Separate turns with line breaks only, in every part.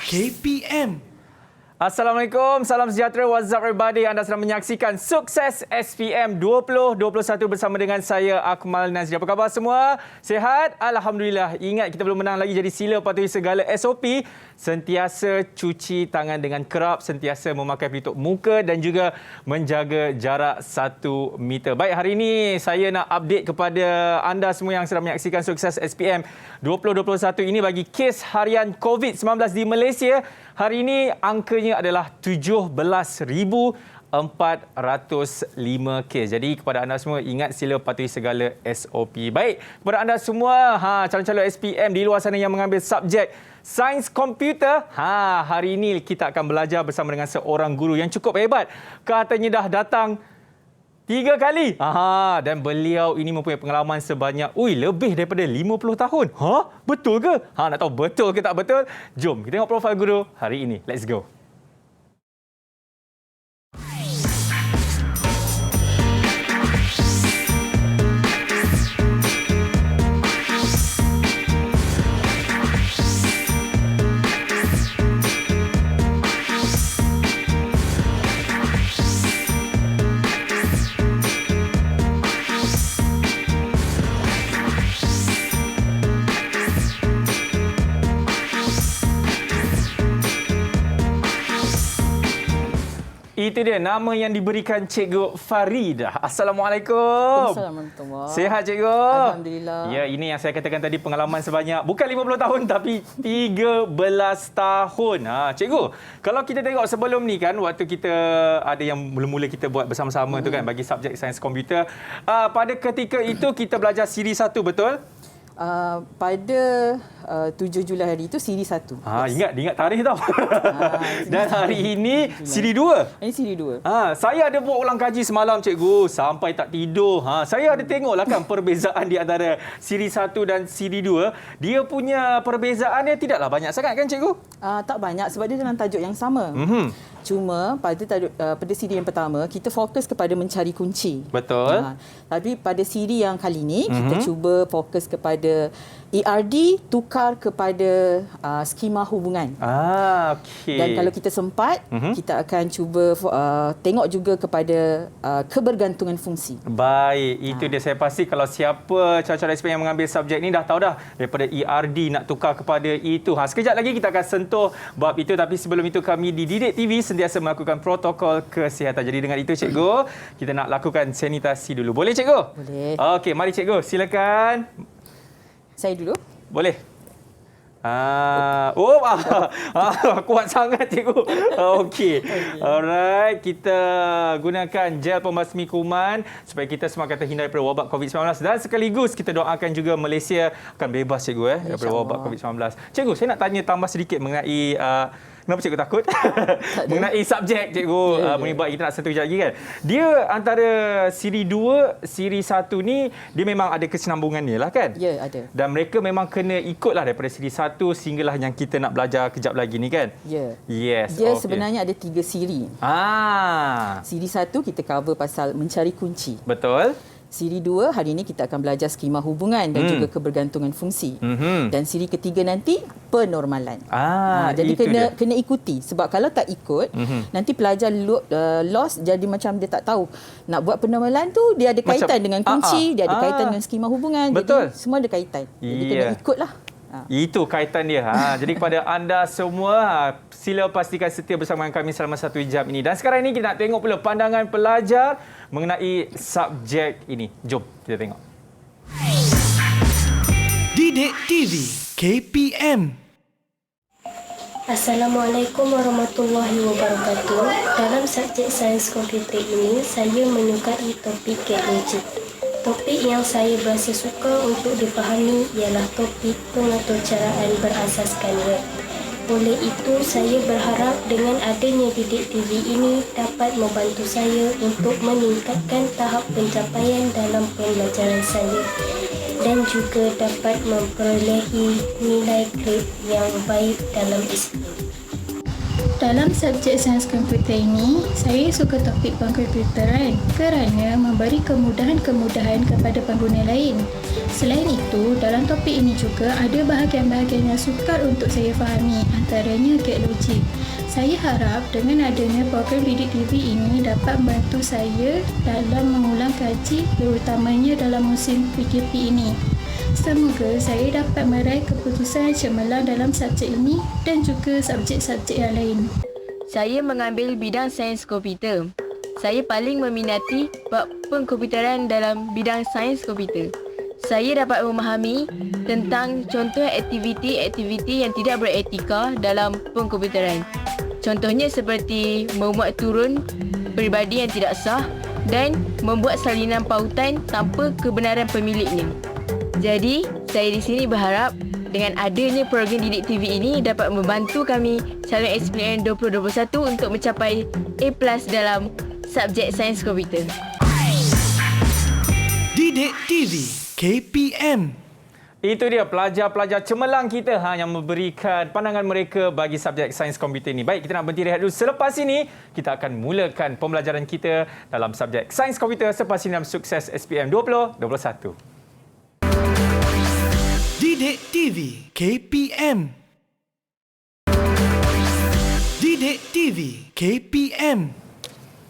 KPM.
Assalamualaikum, salam sejahtera, what's up everybody? Anda sedang menyaksikan Sukses SPM 2021 bersama dengan saya, Akmal Nazri. Apa khabar semua? Sihat? Alhamdulillah. Ingat, kita belum menang lagi, jadi sila patuhi segala SOP. Sentiasa cuci tangan dengan kerap, sentiasa memakai pelitup muka dan juga menjaga jarak 1 meter. Baik, hari ini saya nak update kepada anda semua yang sedang menyaksikan Sukses SPM 2021 ini bagi kes harian COVID-19 di Malaysia. Hari ini angkanya adalah 17,405 kes. Jadi kepada anda semua, ingat sila patuhi segala SOP. Baik, kepada anda semua calon-calon SPM di luar sana yang mengambil subjek Sains Komputer, hari ini kita akan belajar bersama dengan seorang guru yang cukup hebat. Katanya dah datang 3 kali. Dan beliau ini mempunyai pengalaman sebanyak lebih daripada 50 tahun. Betul ke? Nak tahu betul ke tak betul? Jom kita tengok profil guru hari ini. Let's go. Itu dia nama yang diberikan Cikgu Faridah. Assalamualaikum.
Assalamualaikum.
Sihat Cikgu?
Alhamdulillah.
Ya, ini yang saya katakan tadi, pengalaman sebanyak bukan 50 tahun tapi 13 tahun. Cikgu, kalau kita tengok sebelum ni kan, waktu kita ada yang mula-mula kita buat bersama-sama tu kan, bagi subjek sains komputer. Pada ketika itu kita belajar siri 1, betul?
Pada 7 Julai hari itu siri 1.
Ingat tarikh tau. Dan hari ini siri 2.
Ini siri 2.
Saya ada buat ulang kaji semalam Cikgu sampai tak tidur. Saya ada tengoklah kan perbezaan di antara siri 1 dan siri 2. Dia punya perbezaannya tidaklah banyak sangat kan Cikgu?
Tak banyak sebab dia dalam tajuk yang sama. Cuma pada siri yang pertama kita fokus kepada mencari kunci.
Betul.
Tapi pada siri yang kali ini kita cuba fokus kepada ERD tukar kepada skema hubungan.
Okey.
Dan kalau kita sempat, kita akan cuba tengok juga kepada kebergantungan fungsi.
Baik, itu dia. Saya pasti kalau siapa calon-calon SPM yang mengambil subjek ni dah tahu dah daripada ERD nak tukar kepada itu. Sekejap lagi kita akan sentuh bab itu, tapi sebelum itu kami di Didik TV sentiasa melakukan protokol kesihatan. Jadi dengan itu Cikgu, kita nak lakukan sanitasi dulu. Boleh Cikgu?
Boleh.
Okey, mari Cikgu, silakan.
Saya dulu.
Boleh. Kuat sangat Cikgu. Okey. Alright, kita gunakan gel pembasmi kuman supaya kita semua kata hindar daripada wabak COVID-19 dan sekaligus kita doakan juga Malaysia akan bebas Cikgu daripada wabak COVID-19. Cikgu, saya nak tanya tambah sedikit mengenai kenapa Cikgu takut? Mengenai subjek Cikgu, mengenai kita nak sentuh kejap lagi kan. Dia antara siri 2, siri 1 ni dia memang ada kesinambungannya lah kan?
Ya, ada.
Dan mereka memang kena ikutlah daripada siri 1 sehinggalah yang kita nak belajar kejap lagi ni kan?
Ya.
Yes.
Dia sebenarnya ada 3 siri. Siri 1 kita cover pasal mencari kunci.
Betul.
Siri 2 hari ini kita akan belajar skema hubungan dan juga kebergantungan fungsi. Dan siri ketiga nanti penormalan. Jadi kena ikuti sebab kalau tak ikut nanti pelajar lost, jadi macam dia tak tahu nak buat penormalan tu dia ada kaitan dengan kunci, dia ada kaitan dengan skema hubungan.
Betul.
Jadi semua ada kaitan. Jadi kena ikutlah.
Itu kaitan dia. Jadi kepada anda semua, sila pastikan setia bersama dengan kami selama 1 jam ini. Dan sekarang ini kita nak tengok pula pandangan pelajar mengenai subjek ini. Jom kita tengok.
Didik TV KPM.
Assalamualaikum warahmatullahi wabarakatuh. Dalam subjek sains komputer ini, saya menyukai topik gate logik. Topik yang saya berasa suka untuk difahami ialah topik pengaturcaraan berasaskan web. Oleh itu, saya berharap dengan adanya Didik TV ini dapat membantu saya untuk meningkatkan tahap pencapaian dalam pembelajaran saya dan juga dapat memperolehi nilai grade yang baik dalam SPM.
Dalam subjek sains komputer ini, saya suka topik pengkomputeran kerana memberi kemudahan-kemudahan kepada pengguna lain. Selain itu, dalam topik ini juga ada bahagian-bahagian yang sukar untuk saya fahami, antaranya gate logik. Saya harap dengan adanya program Didik TV ini dapat membantu saya dalam mengulang kaji, terutamanya dalam musim PKP ini. Semoga saya dapat meraih keputusan cemerlang dalam subjek ini dan juga subjek-subjek yang lain.
Saya mengambil bidang sains komputer. Saya paling meminati bab pengkomputeran dalam bidang sains komputer. Saya dapat memahami tentang contoh aktiviti-aktiviti yang tidak beretika dalam pengkomputeran. Contohnya seperti memuat turun peribadi yang tidak sah dan membuat salinan pautan tanpa kebenaran pemiliknya. Jadi, saya di sini berharap dengan adanya program Didik TV ini dapat membantu kami calon SPM 2021 untuk mencapai A+ dalam subjek sains komputer.
Didik TV KPM.
Itu dia pelajar-pelajar cemerlang kita yang memberikan pandangan mereka bagi subjek sains komputer ini. Baik, kita nak berhenti rehat dulu. Selepas ini, kita akan mulakan pembelajaran kita dalam subjek sains komputer selepas ini dalam Sukses SPM 2021.
Didik TV KPM. Didik TV KPM.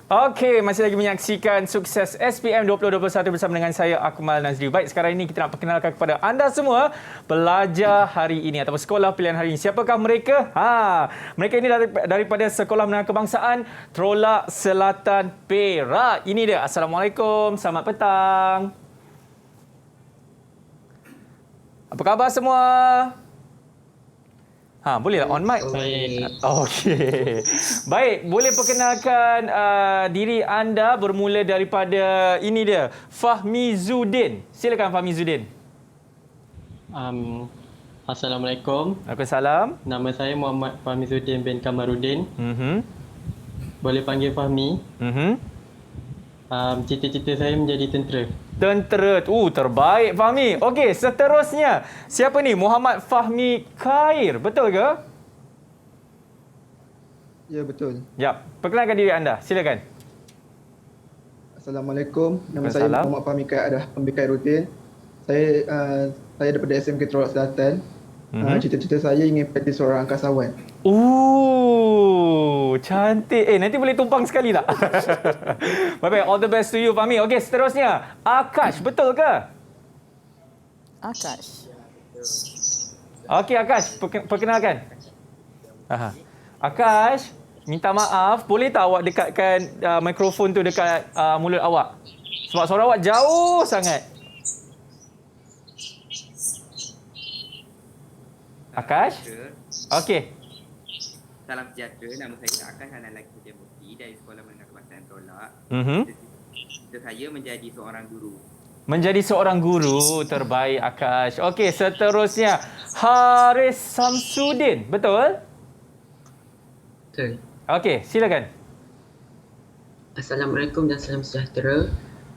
Okey, masih lagi menyaksikan Sukses SPM 2021 bersama dengan saya, Akmal Nazri. Baik, sekarang ini kita nak perkenalkan kepada anda semua pelajar hari ini ataupun sekolah pilihan hari ini. Siapakah mereka? Mereka ini daripada Sekolah Menengah Kebangsaan Trolak Selatan Perak. Ini dia. Assalamualaikum, selamat petang. Apa khabar semua? Boleh on mic?
Baik.
Okey. Baik, boleh perkenalkan diri anda bermula daripada ini dia, Fahmi Zudin. Silakan Fahmi Zudin.
Assalamualaikum.
Waalaikumsalam.
Nama saya Muhammad Fahmi Zudin bin Kamarudin. Boleh panggil Fahmi. Cita-cita saya menjadi tentera.
Tentera. Terbaik Fahmi. Okey, seterusnya. Siapa ni? Muhammad Fahmi Khair. Betul ke?
Ya, betul.
Ya. Perkenalkan diri anda. Silakan.
Assalamualaikum. Nama saya Muhammad Fahmi Khair adalah pembikai rutin. Saya daripada SMK Trolak Selatan. Cita-cita saya ingin menjadi seorang angkasawan.
Cantik. Nanti boleh tumpang sekali tak? Baik, all the best to you Fahmi. Okey, seterusnya. Akash, betul ke?
Akash.
Okey, Akash, perkenalkan. Akash, minta maaf, boleh tak awak dekatkan mikrofon tu dekat mulut awak? Sebab suara awak jauh sangat. Akash? Okey.
Salam sejahtera, nama saya Akash Hanan Laki Pujamukti dari Sekolah Menengah Kebangsaan Trolak. Cita saya menjadi seorang guru.
Menjadi seorang guru, terbaik Akash. Okey, seterusnya Haris Samsudin, betul?
Betul.
Okey, silakan.
Assalamualaikum dan salam sejahtera.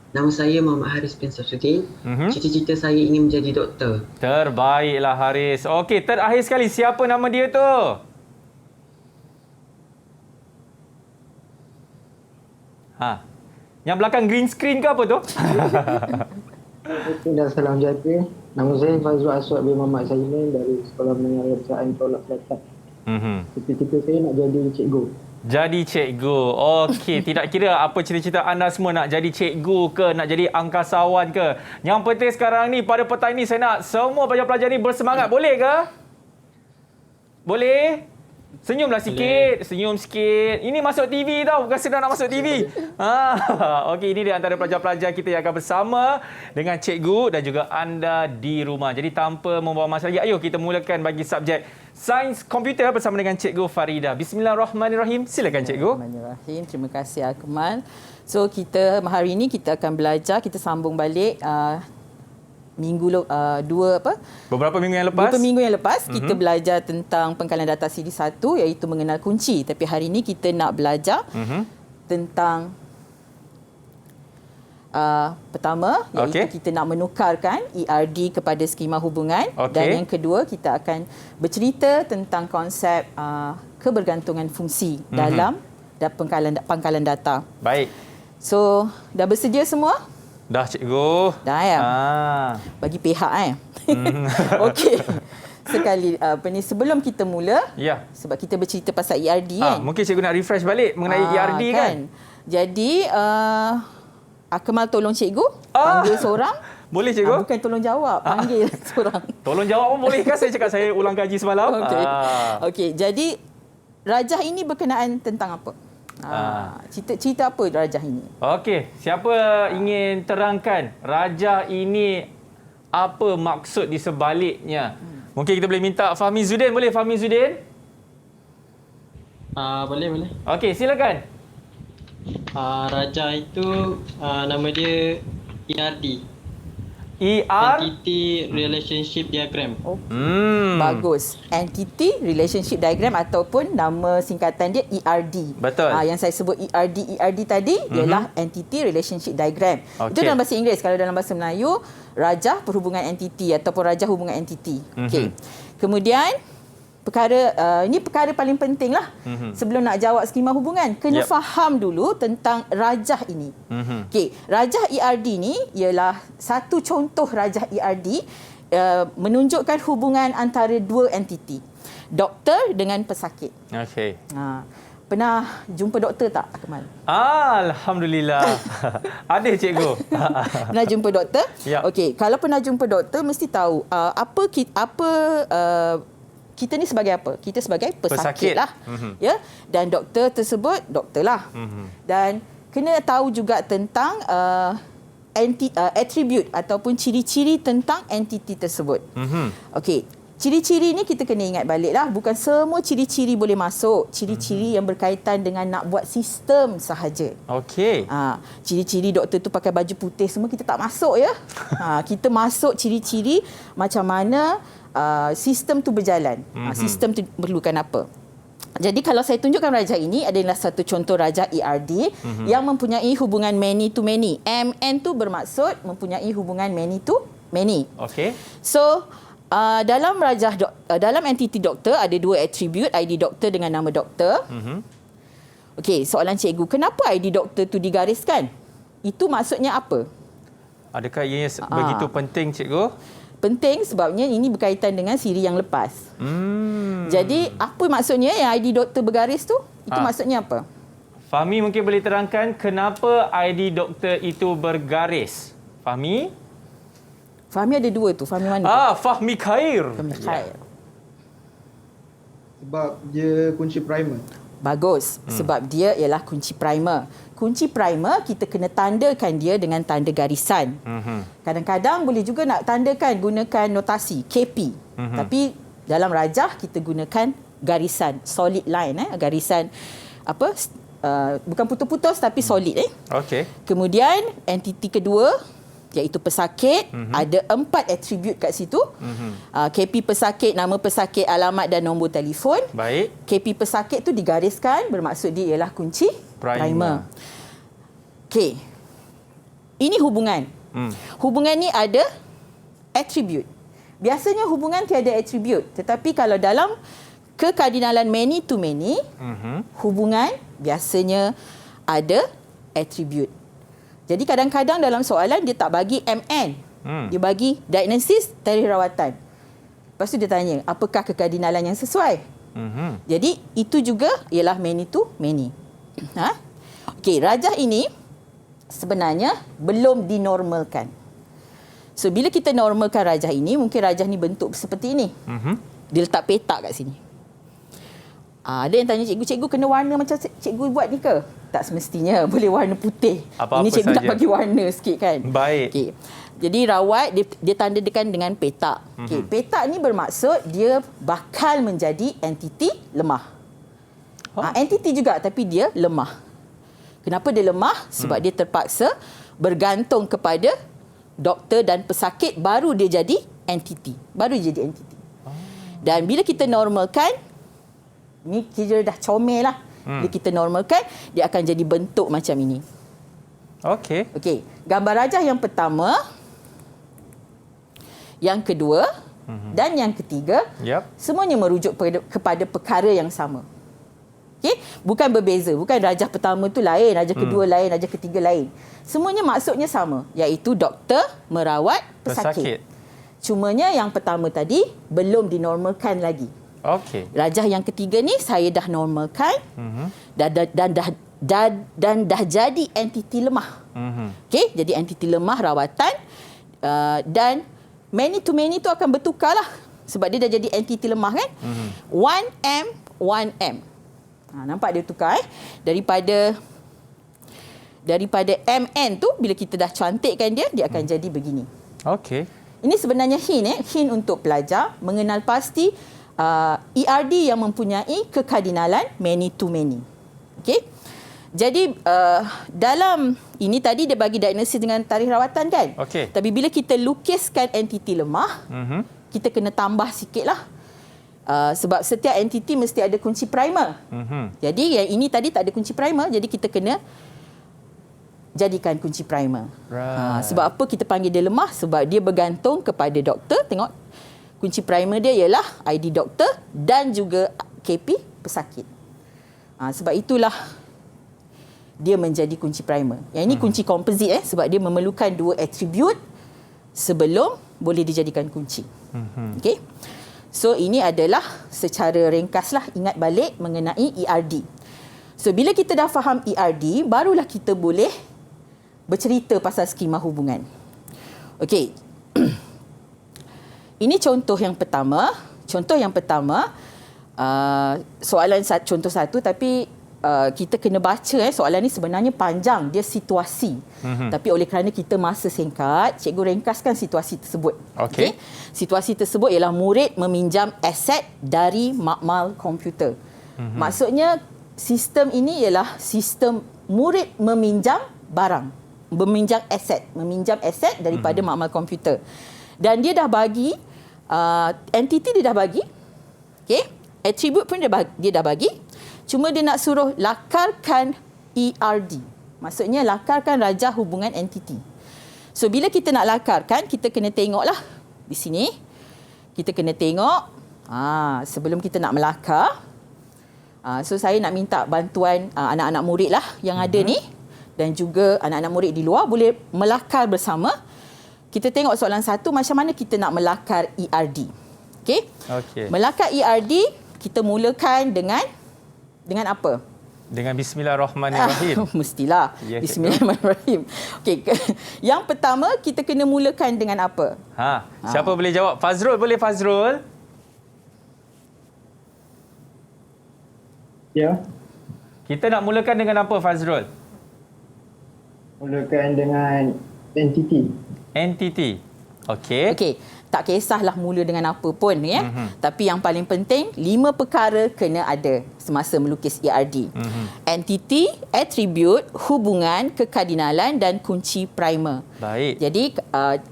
Nama saya Muhammad Haris bin Samsudin. Cita-cita saya ingin menjadi doktor.
Terbaiklah Haris. Okey, terakhir sekali, siapa nama dia tu? Yang belakang green screen ke apa tu?
Assalamualaikum dan salam sejahtera. Nama saya Fazrul Aswad bin Muhammad Saiman dari Sekolah Menengah Kebangsaan Trolak Selatan. Cita-cita saya nak jadi cikgu.
Jadi cikgu. Okey, tidak kira apa cita-cita anda semua, nak jadi cikgu ke, nak jadi angkasawan ke. Yang penting sekarang ni, pada petang ni saya nak semua pelajar-pelajar ni bersemangat. Boleh ke? Boleh? Senyumlah sikit, senyum sikit. Ini masuk TV tau, bukan sedang nak masuk TV. Okey, ini dia antara pelajar-pelajar kita yang akan bersama dengan cikgu dan juga anda di rumah. Jadi tanpa membawa masa lagi, ayo kita mulakan bagi subjek Sains Komputer bersama dengan Cikgu Farida. Bismillahirrahmanirrahim. Silakan Cikgu.
Bismillahirrahmanirrahim. Terima kasih Akmal. So kita hari ini kita akan belajar, kita sambung balik
beberapa minggu yang lepas
kita belajar tentang pengkalan data siri 1 iaitu mengenal kunci, tapi hari ini kita nak belajar tentang Pertama, iaitu kita nak menukarkan ERD kepada skema hubungan. Dan yang kedua, kita akan bercerita tentang konsep kebergantungan fungsi dalam pangkalan data.
Baik.
So, dah bersedia semua?
Dah, cikgu.
Dah ya? Bagi pihak Okey. Sekali sebelum kita mula, sebab kita bercerita pasal ERD kan.
Mungkin cikgu nak refresh balik mengenai ERD kan.
Jadi Akmal tolong cikgu panggil seorang.
Boleh cikgu?
Bukan tolong jawab, panggil seorang.
Tolong jawab pun boleh kan? Saya cakap saya ulang kaji semalam.
Okey, jadi rajah ini berkenaan tentang apa? Cerita apa rajah ini?
Okey, siapa ingin terangkan rajah ini apa maksud di sebaliknya? Mungkin kita boleh minta Fahmi Zudin. Boleh Fahmi Zudin?
Boleh.
Okey, silakan.
Rajah itu nama dia ERD. Entity Relationship Diagram.
Bagus. Entity Relationship Diagram ataupun nama singkatan dia ERD.
Betul.
Yang saya sebut ERD tadi ialah Entity Relationship Diagram. Itu dalam bahasa Inggeris. Kalau dalam bahasa Melayu, rajah perhubungan entiti ataupun rajah hubungan entiti. Okey. Kemudian ini perkara paling penting lah. Sebelum nak jawab skema hubungan, kena faham dulu tentang rajah ini. Okey, rajah ERD ni ialah satu contoh rajah ERD menunjukkan hubungan antara dua entiti, doktor dengan pesakit.
Okey.
Pernah jumpa doktor tak, Akmal?
Alhamdulillah. Ada cikgu.
Pernah jumpa doktor? Okey, kalau pernah jumpa doktor mesti tahu kita ni sebagai apa? Kita sebagai pesakit lah. Ya, dan doktor tersebut doktor lah. Dan kena tahu juga tentang attribute ataupun ciri-ciri tentang entiti tersebut. Okey, ciri-ciri ni kita kena ingat balik lah. Bukan semua ciri-ciri boleh masuk. Ciri-ciri yang berkaitan dengan nak buat sistem sahaja.
Okey.
Ciri-ciri doktor tu pakai baju putih semua kita tak masuk ya. Kita masuk ciri-ciri macam mana sistem tu berjalan. Sistem tu perlukan apa. Jadi kalau saya tunjukkan rajah ini adalah satu contoh rajah ERD yang mempunyai hubungan many to many. MN tu bermaksud mempunyai hubungan many to many.
Okey.
So dalam rajah dalam entiti doktor ada dua atribut, ID doktor dengan nama doktor. Okey, soalan cikgu, kenapa ID doktor tu digariskan? Itu maksudnya apa?
Adakah ianya begitu penting, cikgu?
Penting sebabnya ini berkaitan dengan siri yang lepas. Jadi apa maksudnya yang ID doktor bergaris tu? Itu maksudnya apa?
Fahmi mungkin boleh terangkan kenapa ID doktor itu bergaris. Fahmi?
Fahmi ada dua tu. Fahmi mana?
Fahmi Khair.
Fahmi Khair.
Sebab dia kunci primer.
Bagus. Sebab dia ialah kunci primer. Kunci primer kita kena tandakan dia dengan tanda garisan. Kadang-kadang boleh juga nak tandakan gunakan notasi KP. Tapi dalam rajah kita gunakan garisan solid line, garisan apa? Bukan putus-putus tapi solid.
Okey.
Kemudian entiti kedua iaitu pesakit, ada 4 atribut kat situ. KP pesakit, nama pesakit, alamat dan nombor telefon.
Baik.
KP pesakit tu digariskan, bermaksud dia ialah kunci primer. Okey. Ini hubungan. Hubungan ni ada atribut. Biasanya hubungan tiada atribut, tetapi kalau dalam kekardinalan many to many, hubungan biasanya ada atribut. Jadi kadang-kadang dalam soalan dia tak bagi MN. Dia bagi diagnosis, tarikh rawatan. Lepas tu dia tanya, apakah kekardinalan yang sesuai? Jadi itu juga ialah many to many. Okey, rajah ini sebenarnya belum dinormalkan. So bila kita normalkan rajah ini, mungkin rajah ni bentuk seperti ini. Dia letak petak kat sini. Ada yang tanya cikgu kena warna macam cikgu buat ni ke? Tak semestinya. Boleh warna putih.
Apa-apa
ini cikgu
saja.
nak bagi warna sikit kan?
Baik.
Okay. Jadi rawat dia tandakan dengan petak. Okay. Petak ni bermaksud dia bakal menjadi entiti lemah. Entiti juga tapi dia lemah. Kenapa dia lemah? Sebab dia terpaksa bergantung kepada doktor dan pesakit baru dia jadi entiti. Dan bila kita normalkan, ni kira dah comel lah. Bila kita normalkan, dia akan jadi bentuk macam ini.
Okey.
Okey, gambar rajah yang pertama, yang kedua dan yang ketiga, semuanya merujuk kepada perkara yang sama. Okey, bukan berbeza, bukan rajah pertama tu lain, rajah kedua lain, rajah ketiga lain. Semuanya maksudnya sama, iaitu doktor merawat pesakit. Cumanya yang pertama tadi belum dinormalkan lagi.
Okey.
Rajah yang ketiga ni saya dah normalkan dan dah jadi entiti lemah. Okey, jadi entiti lemah rawatan dan many to many tu akan bertukar lah sebab dia dah jadi entiti lemah kan. 1M 1M. Nampak dia tukar daripada MN tu bila kita dah cantikkan dia akan jadi begini.
Okey.
Ini sebenarnya hint untuk pelajar mengenal pasti ERD yang mempunyai kekardinalan many to many. Okey. Jadi dalam ini tadi dia bagi diagnosis dengan tarikh rawatan kan?
Okey.
Tapi bila kita lukiskan entiti lemah, kita kena tambah sikitlah. Sebab setiap entiti mesti ada kunci primer. Jadi yang ini tadi tak ada kunci primer, jadi kita kena jadikan kunci primer. Sebab apa kita panggil dia lemah? Sebab dia bergantung kepada doktor. Tengok kunci primer dia ialah ID doktor dan juga KP pesakit. Sebab itulah dia menjadi kunci primer. Yang ini kunci komposit sebab dia memerlukan dua atribut sebelum boleh dijadikan kunci. Okey. So ini adalah secara ringkaslah ingat balik mengenai ERD. So bila kita dah faham ERD, barulah kita boleh bercerita pasal skema hubungan. Okey. Ini contoh yang pertama. Soalan contoh satu tapi kita kena baca soalan ni sebenarnya panjang, dia situasi. Tapi oleh kerana kita masa singkat, cikgu ringkaskan situasi tersebut.
Okey.
Situasi tersebut ialah murid meminjam aset dari makmal komputer. Maksudnya sistem ini ialah sistem murid meminjam barang, meminjam aset daripada makmal komputer. Dan dia dah bagi entiti dia dah bagi. Okey, atribut pun dia dah bagi. Cuma dia nak suruh lakarkan ERD. Maksudnya lakarkan rajah hubungan entiti. So bila kita nak lakarkan, kita kena tengoklah di sini. Kita kena tengok sebelum kita nak melakar. So saya nak minta bantuan anak-anak murid lah yang ada ni dan juga anak-anak murid di luar boleh melakar bersama. Kita tengok soalan satu, macam mana kita nak melakar ERD. Okey? Melakar ERD kita mulakan dengan apa?
Dengan bismillahirrahmanirrahim.
Mestilah. Bismillahirrahmanirrahim. Okey. Yang pertama kita kena mulakan dengan apa?
Siapa boleh jawab? Fazrul, boleh Fazrul?
Ya.
Kita nak mulakan dengan apa Fazrul?
Mulakan dengan entiti. Okey.
Okey. Tak kisahlah mula dengan apa pun ya. Tapi yang paling penting 5 perkara kena ada semasa melukis ERD. Entiti, atribut, hubungan, kekardinalan dan kunci primer.
Baik.
Jadi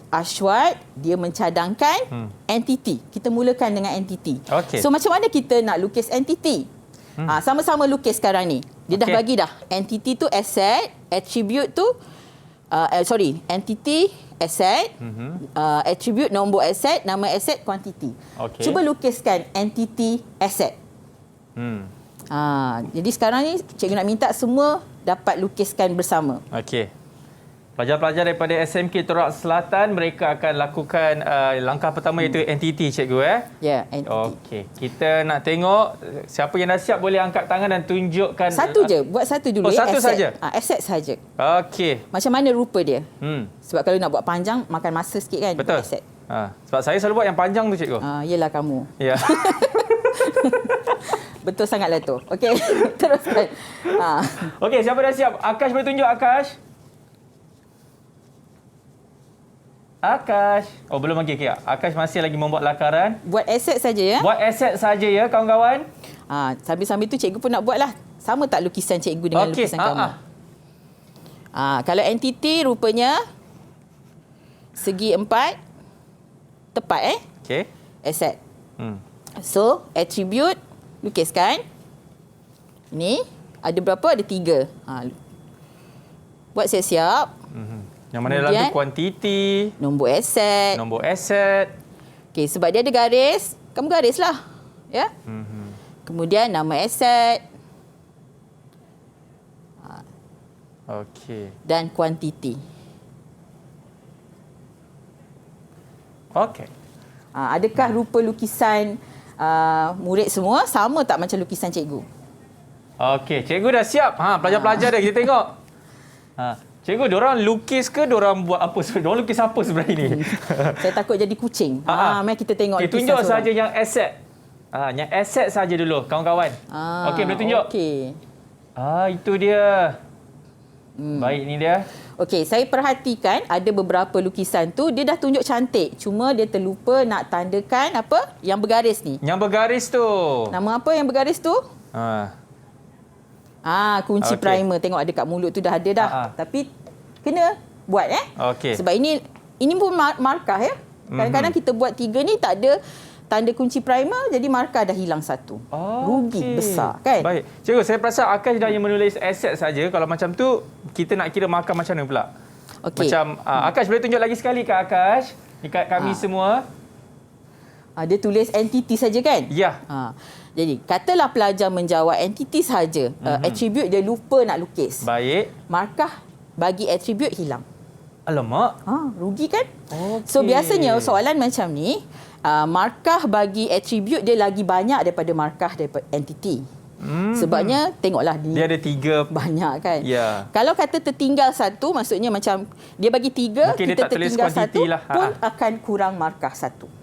Ashwat dia mencadangkan entiti. Kita mulakan dengan entiti.
Okay.
So macam mana kita nak lukis entiti? Sama-sama lukis sekarang ni. Dia dah bagi dah. Entiti tu asset, atribut tu entiti asset, attribute nombor asset, nama asset, kuantiti. Cuba lukiskan entiti asset. Jadi sekarang ni cikgu nak minta semua dapat lukiskan bersama.
Okey. Pelajar-pelajar daripada SMK Toroak Selatan, mereka akan lakukan langkah pertama iaitu entiti cikgu
Ya, entiti.
Okey. Kita nak tengok siapa yang dah siap boleh angkat tangan dan tunjukkan.
Satu je, buat satu dulu.
Satu saja.
Asset saja.
Okey.
Macam mana rupa dia? Sebab kalau nak buat panjang makan masa sikit kan.
Betul.
Asset.
Sebab saya selalu buat yang panjang tu cikgu.
Yelah kamu.
Ya.
Betul sangatlah tu. Okey, teruskan.
Okey, siapa dah siap? Akash boleh tunjuk Akash. Akash. Oh, belum lagi. Okay. Akash masih lagi membuat lakaran.
Buat aset saja ya.
Buat aset saja ya, kawan-kawan.
Sambil-sambil tu cikgu pun nak buat lah. Sama tak lukisan cikgu dengan lukisan kamu? Kalau entiti rupanya segi 4 tepat
Okey.
Aset. So, attribute lukiskan. Ini ada berapa? Ada 3. Buat siap-siap.
Yang mana dalam tu kuantiti,
nombor aset. Okey, sebab dia ada garis, kamu garislah. Ya? Kemudian nama aset.
Okey.
Dan kuantiti.
Okey.
Adakah rupa lukisan murid semua sama tak macam lukisan cikgu?
Okey, cikgu dah siap. Pelajar-pelajar dah kita tengok. Cikgu, diorang lukis ke diorang buat apa? Diorang lukis apa sebenarnya ni?
Saya takut jadi kucing. Mari kita tengok lukisan
tunjuk saja yang aset. Yang aset saja dulu, kawan-kawan. Okey, boleh tunjuk?
Okey.
Itu dia. Baik, ni dia.
Okey, saya perhatikan ada beberapa lukisan tu dia dah tunjuk cantik. Cuma dia terlupa nak tandakan apa? Yang bergaris ni.
Yang bergaris tu.
Nama apa yang bergaris tu? Kunci primer. Tengok ada kat mulut tu dah ada dah. Tapi kena buat
Okey.
Sebab ini pun markah ya. Kadang-kadang kita buat 3 ni tak ada tanda kunci primer, jadi markah dah hilang 1. Rugi besar kan?
Baik. Cikgu, saya perasan Akash dah yang menulis aset saja. Kalau macam tu, kita nak kira markah macam mana pula?
Okey.
Macam Akash boleh tunjuk lagi sekali kat Akash, dekat kami semua.
Dia tulis entiti saja kan?
Ya.
Jadi, katalah pelajar menjawab entiti saja. Attribute dia lupa nak lukis.
Baik.
Markah bagi attribute hilang.
Alamak.
Rugi kan?
Okay.
So, biasanya soalan macam ni, markah bagi attribute dia lagi banyak daripada markah daripada entiti. Sebabnya, tengoklah
dia ada 3.
Banyak kan?
Ya.
Kalau kata tertinggal 1, maksudnya macam dia bagi 3,
mungkin
kita
dia tak
tertinggal 1
lah.
pun akan kurang markah 1.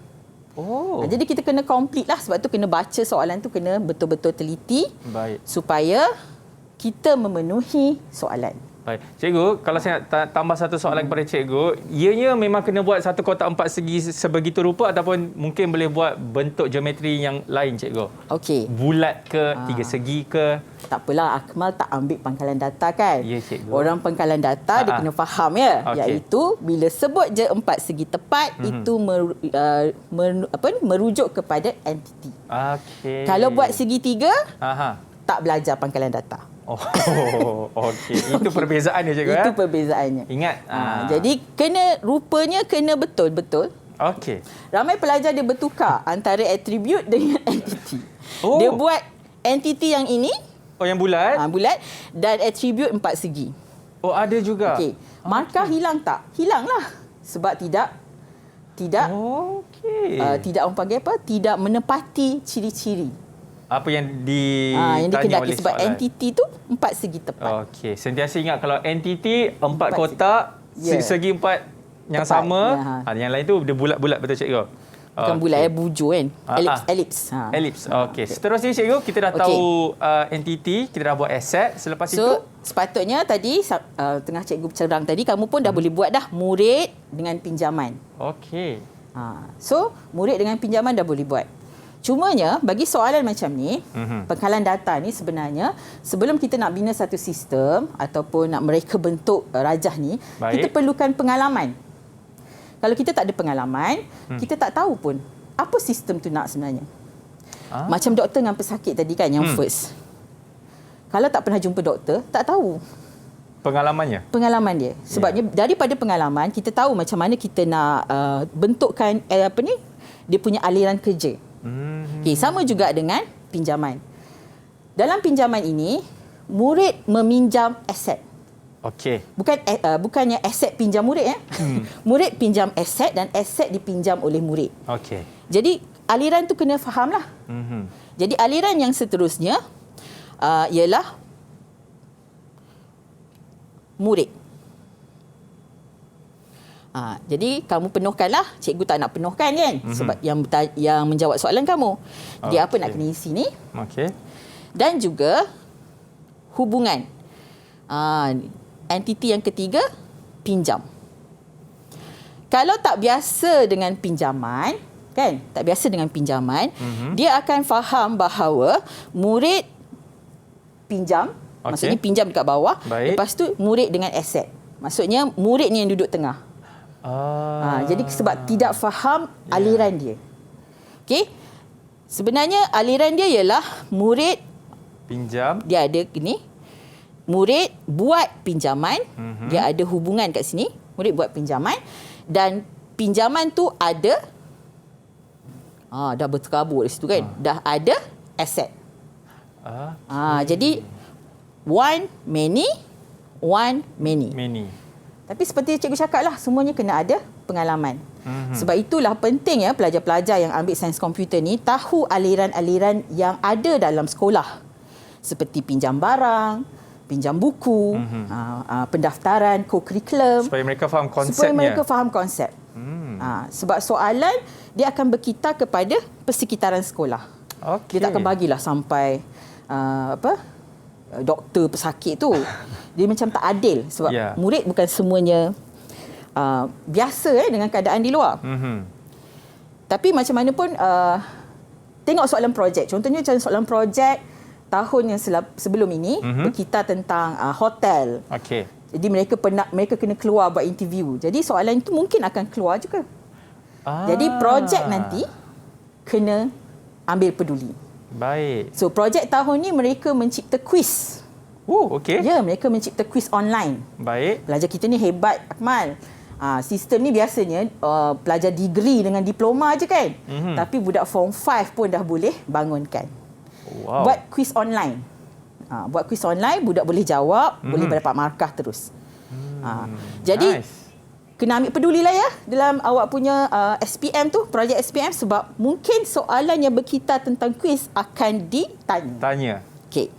Jadi kita kena complete lah. Sebab tu kena baca soalan tu, kena betul-betul teliti.
Baik.
Supaya kita memenuhi soalan.
Baik. Cikgu, kalau saya nak tambah satu soalan kepada cikgu, ianya memang kena buat satu kotak 4 segi sebegitu rupa ataupun mungkin boleh buat bentuk geometri yang lain, cikgu?
Okey.
Bulat ke, 3 segi ke?
Tak apalah, Akmal tak ambil pangkalan data kan?
Ya, cikgu.
Orang pangkalan data dia kena faham ya.
Okey.
Iaitu bila sebut je 4 segi tepat, itu merujuk kepada entiti.
Okey.
Kalau buat segitiga, tak belajar pangkalan data.
Okey. Itu perbezaannya, cikgu.
Itu perbezaannya.
Ingat.
Jadi rupanya kena betul-betul.
Okey.
Ramai pelajar dia bertukar antara attribute dengan entiti. Dia buat entiti yang ini.
Yang bulat.
Bulat. Dan attribute 4 segi.
Ada juga.
Okey. Markah hilang tak? Hilanglah. Sebab tidak tidak orang panggil apa? Tidak menepati ciri-ciri.
Apa yang
yang
ditanya oleh
dikendaki sebab
soalan.
entiti tu 4 segi tepat.
Okey, sentiasa ingat kalau entiti 4 kotak, segi 4 yang tepat, sama, yang lain tu dia bulat-bulat, betul cikgu?
Bukan bulat bujur kan? Elips.
Elips. Okey. Seterusnya cikgu, kita dah tahu entiti, kita dah buat aset. Selepas itu
sepatutnya tadi tengah cikgu cerang tadi kamu pun dah boleh buat dah murid dengan pinjaman.
Okey.
So, murid dengan pinjaman dah boleh buat. Cumanya, bagi soalan macam ni, pangkalan data ni sebenarnya, sebelum kita nak bina satu sistem ataupun nak mereka bentuk rajah ni, kita perlukan pengalaman. Kalau kita tak ada pengalaman, kita tak tahu pun apa sistem tu nak sebenarnya. Macam doktor dengan pesakit tadi kan, yang first. Kalau tak pernah jumpa doktor, tak tahu. Pengalaman dia. Sebabnya daripada pengalaman, kita tahu macam mana kita nak bentukkan dia punya aliran kerja. Okay, sama juga dengan pinjaman. Dalam pinjaman ini, murid meminjam aset.
Okey.
Bukannya aset pinjam murid Murid pinjam aset dan aset dipinjam oleh murid.
Okey.
Jadi aliran tu kena fahamlah. Jadi aliran yang seterusnya ialah murid. Jadi kamu penuhkanlah, cikgu tak nak penuhkan kan, sebab yang menjawab soalan kamu. Jadi apa nak kena isi ni?
Okey.
Dan juga hubungan. Entiti yang ketiga, pinjam. Kalau tak biasa dengan pinjaman, kan? Tak biasa dengan pinjaman, dia akan faham bahawa murid pinjam, maksudnya pinjam dekat bawah, lepas tu murid dengan aset. Maksudnya murid ni yang duduk tengah. Jadi sebab tidak faham aliran dia. Okey. Sebenarnya aliran dia ialah murid
pinjam.
Dia ada ni. murid buat pinjaman, dia ada hubungan kat sini, murid buat pinjaman dan pinjaman tu ada dah berterabur di situ kan. Dah ada aset. Jadi one many. Tapi seperti cikgu cakap lah, semuanya kena ada pengalaman. Sebab itulah penting ya pelajar-pelajar yang ambil sains komputer ni tahu aliran-aliran yang ada dalam sekolah. Seperti pinjam barang, pinjam buku, pendaftaran, co-curriculum.
Supaya mereka faham konsepnya.
Sebab soalan dia akan berkaitan kepada persekitaran sekolah. Dia tak akan bagilah sampai doktor pesakit tu. Dia macam tak adil sebab murid bukan semuanya biasa dengan keadaan di luar. Tapi macam mana pun tengok soalan projek. Contohnya macam soalan projek tahun yang sebelum ini berkaitan tentang hotel. Jadi mereka kena keluar buat interview. Jadi soalan itu mungkin akan keluar juga. Jadi projek nanti kena ambil peduli.
Baik.
So projek tahun ni mereka mencipta kuis. Ya, mereka mencipta kuis online.
Baik.
Pelajar kita ni hebat, Akmal. Sistem ni biasanya pelajar degree dengan diploma je kan. Tapi budak form 5 pun dah boleh bangunkan. Buat kuis online. Buat kuis online, budak boleh jawab, boleh dapat markah terus. Jadi kena ambil pedulilah ya dalam awak punya SPM tu, projek SPM, sebab mungkin soalan yang berkaitan tentang kuis akan ditanya. Okey.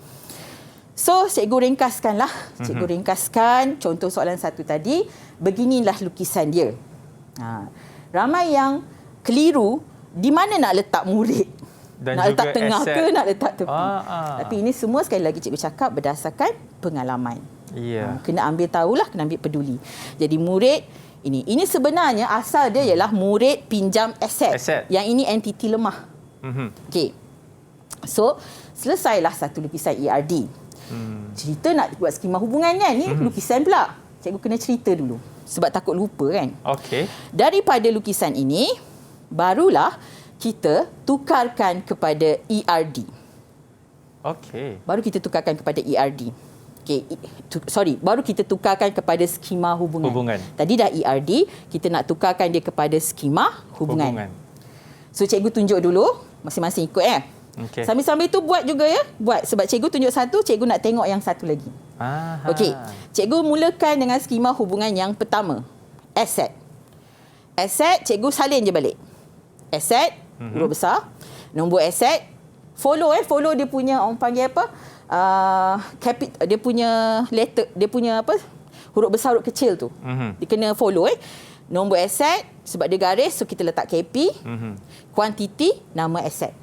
So, cikgu ringkaskanlah. Cikgu ringkaskan contoh soalan satu tadi. Beginilah lukisan dia. Ramai yang keliru di mana nak letak murid.
Dan
nak
juga
letak tengah
asset.
ke, nak letak tepi. Tapi ini semua sekali lagi cikgu cakap berdasarkan pengalaman. Kena ambil tahulah, kena ambil peduli. Jadi murid, ini sebenarnya asal dia ialah murid pinjam aset. Yang ini entiti lemah. Okey. So, selesailah satu lukisan ERD. Cerita nak buat skema hubungan kan, ni lukisan pula. Cikgu kena cerita dulu sebab takut lupa kan. Daripada lukisan ini barulah kita tukarkan kepada ERD. Baru kita tukarkan kepada ERD. Baru kita tukarkan kepada skema hubungan. Tadi dah ERD, kita nak tukarkan dia kepada skema hubungan. So cikgu tunjuk dulu, masing-masing ikut Sambil-sambil itu buat juga ya. Buat sebab cikgu tunjuk satu, cikgu nak tengok yang satu lagi. Okey. Cikgu mulakan dengan skema hubungan yang pertama. Aset. Aset, cikgu salin je balik. Aset, huruf besar. Nombor aset, follow follow dia punya, orang panggil apa? Dia punya letter, dia punya apa? Huruf besar, huruf kecil tu. Dia kena follow Nombor aset, sebab dia garis, so kita letak KP. Kuantiti, nama aset.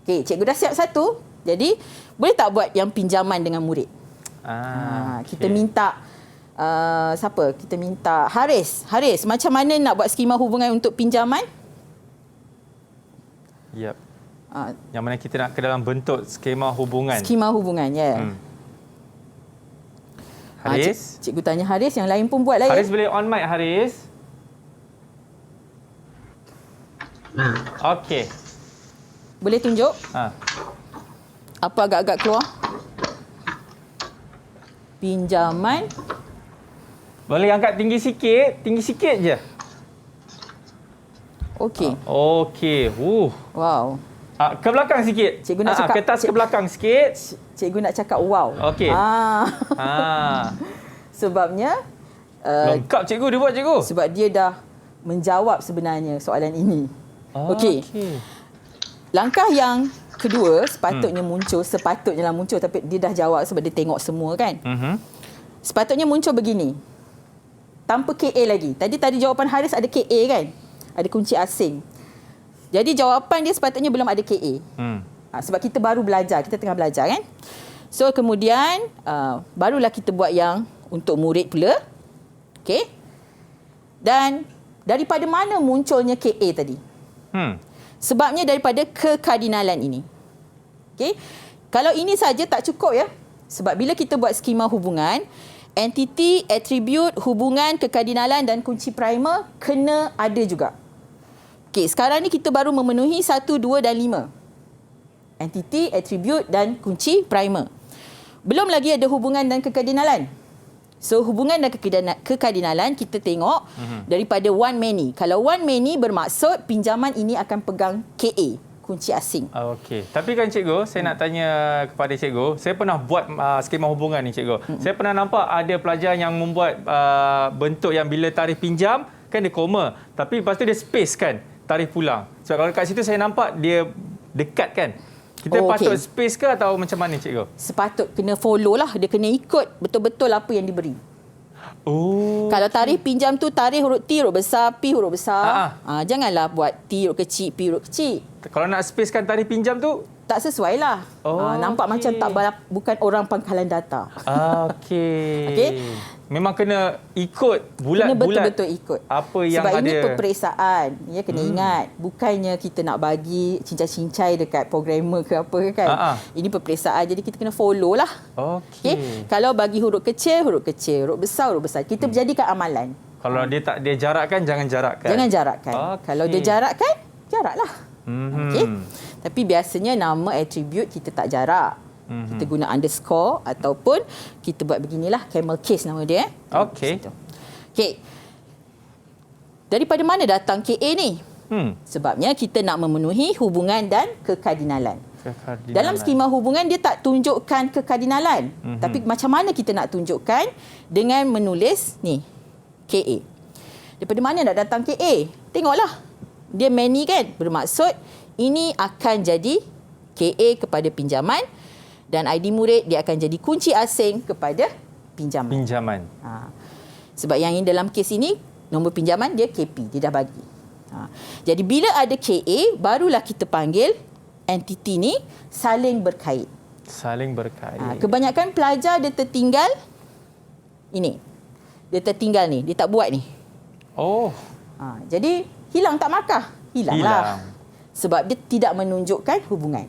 Okey, cikgu dah siap satu. Jadi, boleh tak buat yang pinjaman dengan murid? Kita minta siapa? Kita minta Haris. Haris, macam mana nak buat skema hubungan untuk pinjaman?
Yang mana kita nak ke dalam bentuk skema hubungan.
Skema hubungan,
Haris?
Cikgu tanya Haris, yang lain pun buatlah
Haris boleh on mic, Haris? Okey.
Boleh tunjuk? Apa agak-agak keluar? Pinjaman.
Boleh angkat tinggi sikit je.
Okey.
Okey.
Wow.
Ke belakang sikit.
Cikgu nak cakap
ke atas ke belakang sikit.
Cikgu nak cakap wow.
Okey.
Sebabnya
lengkap cikgu dia buat cikgu.
Sebab dia dah menjawab sebenarnya soalan ini. Okey. Langkah yang kedua sepatutnya muncul tapi dia dah jawab sebab dia tengok semua kan. Sepatutnya muncul begini. Tanpa KA lagi. Tadi jawapan Haris ada KA kan? Ada kunci asing. Jadi jawapan dia sepatutnya belum ada KA. Sebab kita baru belajar, kita tengah belajar kan. So kemudian barulah kita buat yang untuk murid pula. Okey. Dan daripada mana munculnya KA tadi? Sebabnya daripada kekardinalan ini. Okey. Kalau ini saja tak cukup ya. Sebab bila kita buat skema hubungan, entiti, atribut, hubungan, kekardinalan dan kunci primer kena ada juga. Okey, sekarang ni kita baru memenuhi 1, 2 dan 5. Entiti, atribut dan kunci primer. Belum lagi ada hubungan dan kekardinalan. So hubungan dan kekardinalan kita tengok daripada one many. Kalau one many bermaksud pinjaman ini akan pegang KA, kunci asing.
Okey. Tapi kan cikgu, saya nak tanya kepada cikgu, saya pernah buat skema hubungan ni cikgu. Saya pernah nampak ada pelajar yang membuat bentuk yang bila tarikh pinjam kan dia koma, tapi lepas tu dia space kan tarikh pulang. So kalau kat situ saya nampak dia dekat kan. Kita patut space ke atau macam mana cikgu?
Sepatut kena follow lah. Dia kena ikut betul-betul apa yang diberi.
Oh.
Kalau tarikh pinjam tu tarikh huruf T huruf besar, P huruf besar. Janganlah buat T huruf kecil, P huruf kecil.
Kalau nak spacekan tarikh pinjam tu
tak sesuai lah. Nampak macam tak bukan orang pangkalan data.
Okey. Memang kena ikut bulat-bulat.
Kena betul-betul ikut.
Apa yang
sebab
ada.
Sebab ini peperiksaan. Ya, kena ingat. Bukannya kita nak bagi cincai-cincai dekat programmer ke apa kan. Ini peperiksaan. Jadi kita kena follow lah. Okey. Kalau bagi huruf kecil, huruf besar, huruf besar. Kita jadikan amalan.
Kalau dia jarakkan, jangan jarakkan.
Jangan jarakkan. Kalau dia jarakkan, jaraklah. Okey. Tapi biasanya nama atribut kita tak jarak. Kita guna underscore ataupun kita buat beginilah, camel case nama dia.
Okey.
Okey. Daripada mana datang KA ni? Sebabnya kita nak memenuhi hubungan dan kekardinalan. Dalam skema hubungan dia tak tunjukkan kekardinalan. Tapi macam mana kita nak tunjukkan? Dengan menulis ni, KA. Daripada mana nak datang KA? Tengoklah. Dia many kan? Bermaksud ini akan jadi KA kepada pinjaman dan ID murid dia akan jadi kunci asing kepada pinjaman. Sebab yang ini dalam kes ini nombor pinjaman dia KP, dia dah bagi. Jadi bila ada KA barulah kita panggil entiti ni saling berkait.
Saling berkait.
Kebanyakan pelajar dia tertinggal ini. Dia tertinggal ni, dia tak buat ni. Jadi hilang tak markah? Hilanglah. Sebab dia tidak menunjukkan hubungan.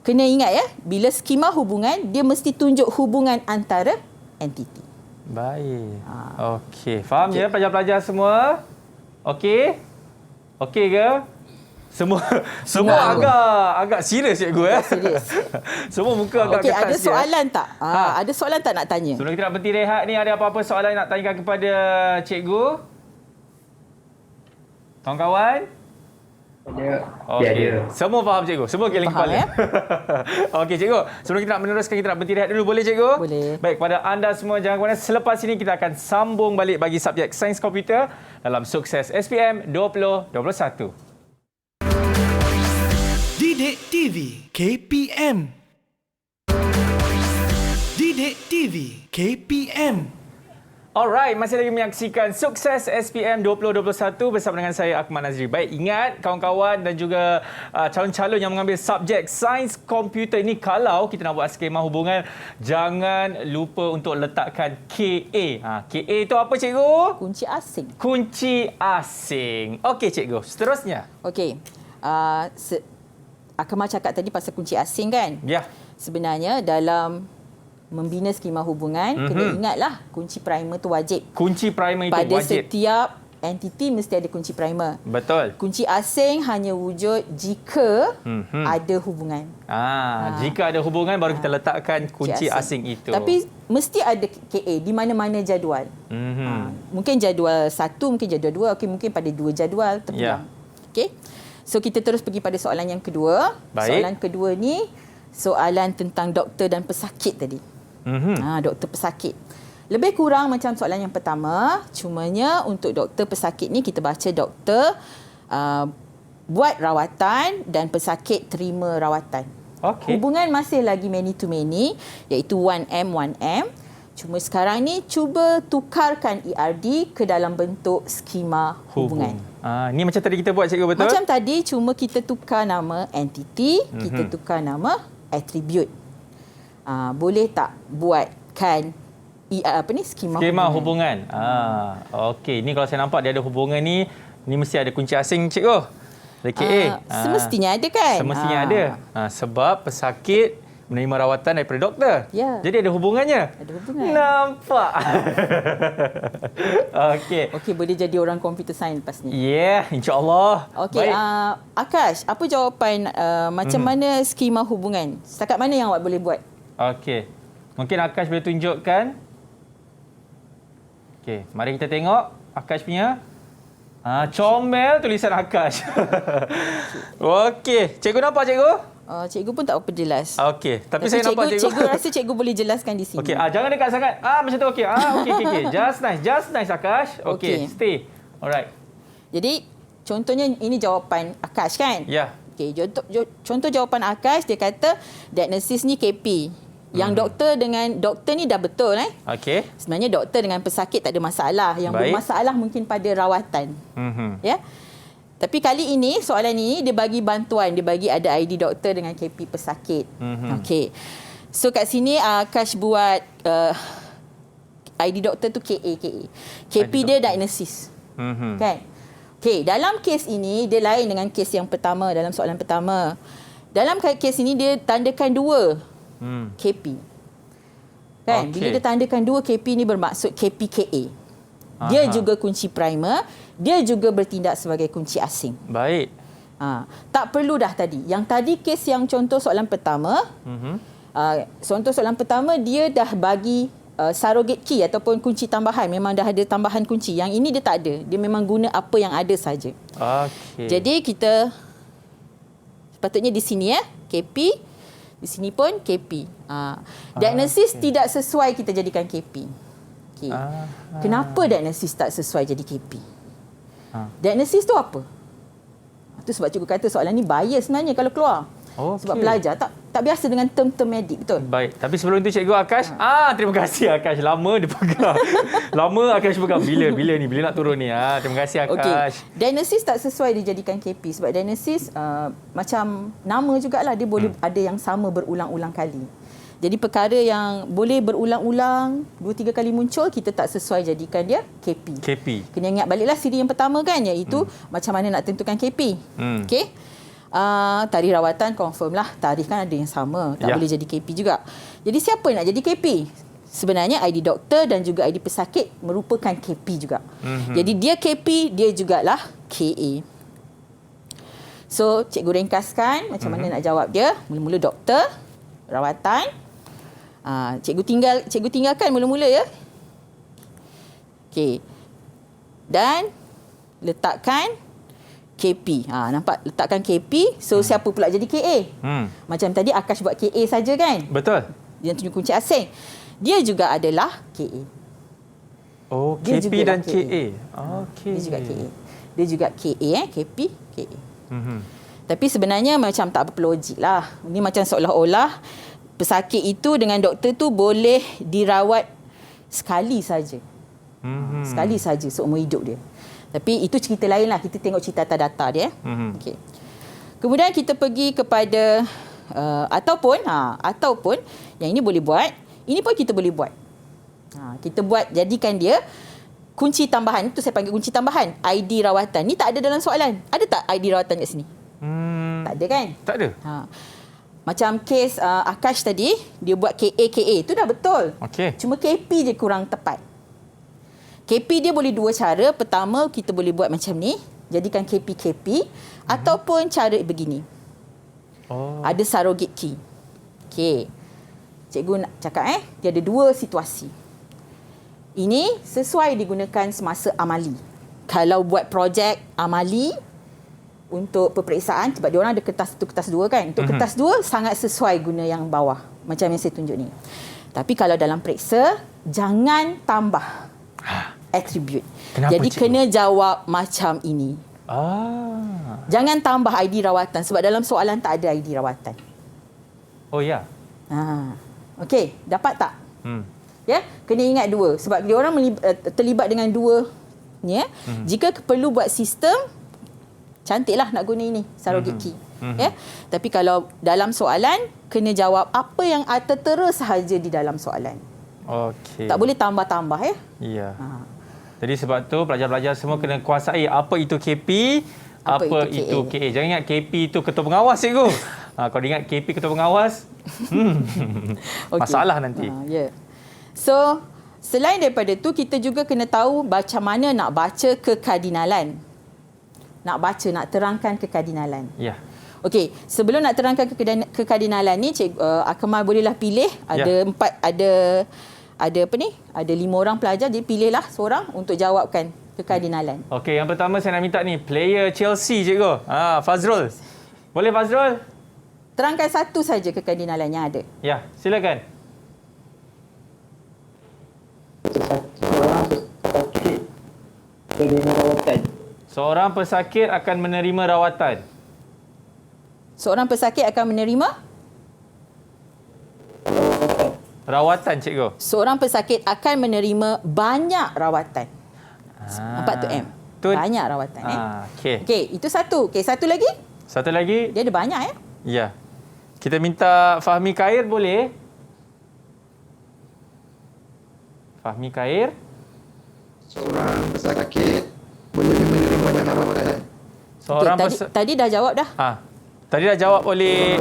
Kena ingat ya, bila skema hubungan, dia mesti tunjuk hubungan antara entiti.
Baik. Okey. Faham ya pelajar-pelajar semua? Okey? Okey ke? Semua agak serius cikgu ya.
Serius.
Semua muka agak ketat.
Ada soalan tak? Ada soalan tak nak tanya?
Sebelum kita nak berhenti rehat ni, ada apa-apa soalan nak tanyakan kepada cikgu? Kawan-kawan? Okey. Semua faham cikgu? Semua geleng kepala? Ya? Okey cikgu, sebelum kita nak meneruskan, kita nak berhenti rehat dulu. Boleh cikgu?
Boleh.
Baik, kepada anda semua jangan ke mana. Selepas ini kita akan sambung balik bagi subjek Sains Komputer dalam Sukses SPM 2021.
Didik TV KPM. Didik TV KPM.
Alright, masih lagi menyaksikan Sukses SPM 2021 bersama dengan saya Akmal Nazri. Baik, ingat kawan-kawan dan juga calon-calon yang mengambil subjek Sains Komputer ini, kalau kita nak buat skema hubungan, jangan lupa untuk letakkan KA. KA itu apa cikgu?
Kunci asing.
Kunci asing. Okey cikgu, seterusnya.
Okey. Akmal cakap tadi pasal kunci asing kan?
Ya.
Sebenarnya dalam membina skema hubungan, kena ingatlah kunci primer tu wajib.
Kunci primer itu
pada
wajib.
Pada setiap entiti mesti ada kunci primer.
Betul.
Kunci asing hanya wujud jika ada hubungan.
Jika ada hubungan baru kita letakkan kunci asing itu.
Tapi mesti ada KA di mana-mana jadual. Mungkin jadual 1, mungkin jadual 2, mungkin pada 2 jadual terpulang. Okey. So kita terus pergi pada soalan yang kedua.
Baik.
Soalan kedua ni soalan tentang doktor dan pesakit tadi. Doktor pesakit. Lebih kurang macam soalan yang pertama, cumanya untuk doktor pesakit ni kita baca doktor buat rawatan dan pesakit terima rawatan. Hubungan masih lagi many to many, iaitu 1M 1M. Cuma sekarang ni cuba tukarkan ERD ke dalam bentuk skema hubungan.
Ni macam tadi kita buat cikgu, betul?
Macam tadi, cuma kita tukar nama entiti, kita tukar nama atribut. Boleh tak buatkan skema
hubungan. Okey, ni kalau saya nampak dia ada hubungan ni mesti ada kunci asing cikgu. Ada KA.
Semestinya ada kan?
Semestinya ada. Sebab pesakit menerima rawatan daripada doktor.
Ya.
Jadi ada hubungannya.
Ada hubungan.
Nampak.
Okey, boleh jadi orang computer science lepas ni.
insya-Allah.
Okey, Akash, apa jawapan macam mana skema hubungan? Setakat mana yang awak boleh buat?
Okey. Mungkin Akash boleh tunjukkan. Okey, mari kita tengok Akash punya. Comel tulisan Akash. Okey, cikgu nampak cikgu?
Cikgu pun tak apa jelas.
Okey, tapi saya nampak cikgu.
Cikgu rasa cikgu boleh jelaskan di sini.
Okey, jangan dekat sangat. Macam tu okey. Okey. Just nice Akash. Okey, stay. Alright.
Jadi, contohnya ini jawapan Akash kan?
Ya.
Okey, contoh jawapan Akash, dia kata diagnosis ni KP. Yang doktor ni dah betul
Okey.
Sebenarnya doktor dengan pesakit tak ada masalah. Yang bermasalah mungkin pada rawatan. Ya. Tapi kali ini soalan ini dia bagi bantuan, dia bagi ada ID doktor dengan KP pesakit. Okey. So kat sini Akash buat ID doktor tu KA. KP dia diagnosis. Kan? Okey, dalam kes ini dia lain dengan kes yang pertama, dalam soalan pertama. Dalam kes ini dia tandakan 2 KP. Kan? Bila dia tandakan 2 KP ni bermaksud KPKA. Dia juga kunci primer, dia juga bertindak sebagai kunci asing.
Baik.
Tak perlu dah tadi. Yang tadi kes yang contoh soalan pertama, contoh soalan pertama dia dah bagi surrogate key ataupun kunci tambahan. Memang dah ada tambahan kunci. Yang ini dia tak ada. Dia memang guna apa yang ada saja.
Okey.
Jadi kita sepatutnya di sini KP. Di sini pun KP. Diagnosis tidak sesuai kita jadikan KP. Okay. Kenapa diagnosis tak sesuai jadi KP? Diagnosis tu apa? Itu sebab cikgu kata soalan ni bias sebenarnya kalau keluar. Sebab pelajar tak biasa dengan term-term medik, betul?
Baik. Tapi sebelum itu cikgu Akash, terima kasih Akash. Lama dia pegang. Lama Akash pegang. Bila nak turun ni? Terima kasih Akash.
Okay. Diagnosis tak sesuai dijadikan KP sebab diagnosis macam nama jugalah dia boleh ada yang sama berulang-ulang kali. Jadi perkara yang boleh berulang-ulang 2-3 kali muncul kita tak sesuai jadikan dia KP. Kena ingat baliklah siri yang pertama kan, iaitu macam mana nak tentukan KP. Okey. Tarikh rawatan confirm lah. Tarikh kan ada yang sama. Tak boleh jadi KP juga. Jadi siapa yang nak jadi KP? Sebenarnya ID doktor dan juga ID pesakit merupakan KP juga. Jadi dia KP, dia jugalah KA. So cikgu ringkaskan macam mana nak jawab dia. Mula-mula doktor, rawatan. Cikgu tinggalkan mula-mula ya. Okey. Dan letakkan KP. Nampak? Letakkan KP. So, siapa pula jadi KA? Macam tadi Akash buat KA saja kan?
Betul.
Dia tunjuk kunci asing. Dia juga adalah KA.
Dia KP dan KA.
Okey. Dia juga KA. Dia juga KA, KP, KA. Tapi sebenarnya macam tak berlogik lah. Ini macam seolah-olah pesakit itu dengan doktor tu boleh dirawat sekali saja. Sekali saja seumur hidup dia. Tapi itu cerita lain lah. Kita tengok cerita atas data dia. Okay. Kemudian kita pergi kepada ataupun yang ini boleh buat, ini pun kita boleh buat. Kita buat, jadikan dia kunci tambahan. Itu saya panggil kunci tambahan. ID rawatan. Ni tak ada dalam soalan. Ada tak ID rawatan kat sini? Tak ada kan?
Tak ada.
Macam kes Akash tadi, dia buat KA. Itu dah betul.
Okay.
Cuma KP je kurang tepat. KP dia boleh 2 cara. Pertama, kita boleh buat macam ni. Jadikan KP. Ataupun cara begini. Ada surrogate key. Okey. Cikgu nak cakap dia ada 2 situasi. Ini sesuai digunakan semasa amali. Kalau buat projek amali untuk peperiksaan, sebab dia orang ada kertas 1, kertas 2 kan. Untuk kertas 2 sangat sesuai guna yang bawah. Macam yang saya tunjuk ni. Tapi kalau dalam periksa, jangan tambah attribute.
Kenapa,
jadi
cikgu?
kena jawab macam ini. Jangan tambah ID rawatan sebab dalam soalan tak ada ID rawatan.
Oh ya.
Okey, dapat tak? Ya, kena ingat 2 sebab dia orang terlibat dengan 2 ni. Jika perlu buat sistem, cantiklah nak guna ini surrogate key. Ya. Tapi kalau dalam soalan kena jawab apa yang tertera sahaja di dalam soalan.
Okey.
Tak boleh tambah-tambah ya.
Ya. Jadi sebab tu pelajar-pelajar semua kena kuasai apa itu KP, apa itu KA. Jangan ingat KP itu ketua pengawas cikgu. Kalau ingat KP ketua pengawas, masalah nanti.
So, selain daripada tu kita juga kena tahu macam mana nak baca kekardinalan. Nak terangkan kekardinalan.
Ya.
Okey, sebelum nak terangkan kekardinalan ni, Akmal bolehlah pilih ada ada apa ni? Ada 5 orang pelajar, jadi pilihlah seorang untuk jawabkan kekardinalan.
Okey, yang pertama saya nak minta ni player Chelsea cikgu. Fazrul. Boleh Fazrul?
Terangkan satu saja kekardinalan yang ada.
Ya, silakan. Seorang pesakit akan menerima rawatan.
Seorang pesakit akan menerima
rawatan, cikgu.
Seorang pesakit akan menerima banyak rawatan. Nampak tu M? Banyak rawatan. Okey, itu satu. Okey, satu lagi?
Satu lagi.
Dia ada banyak
Ya. Kita minta Fahmi Khair boleh? Fahmi Khair.
Seorang pesakit boleh menerima banyak rawatan.
Seorang
tadi dah jawab dah.
Tadi dah jawab oleh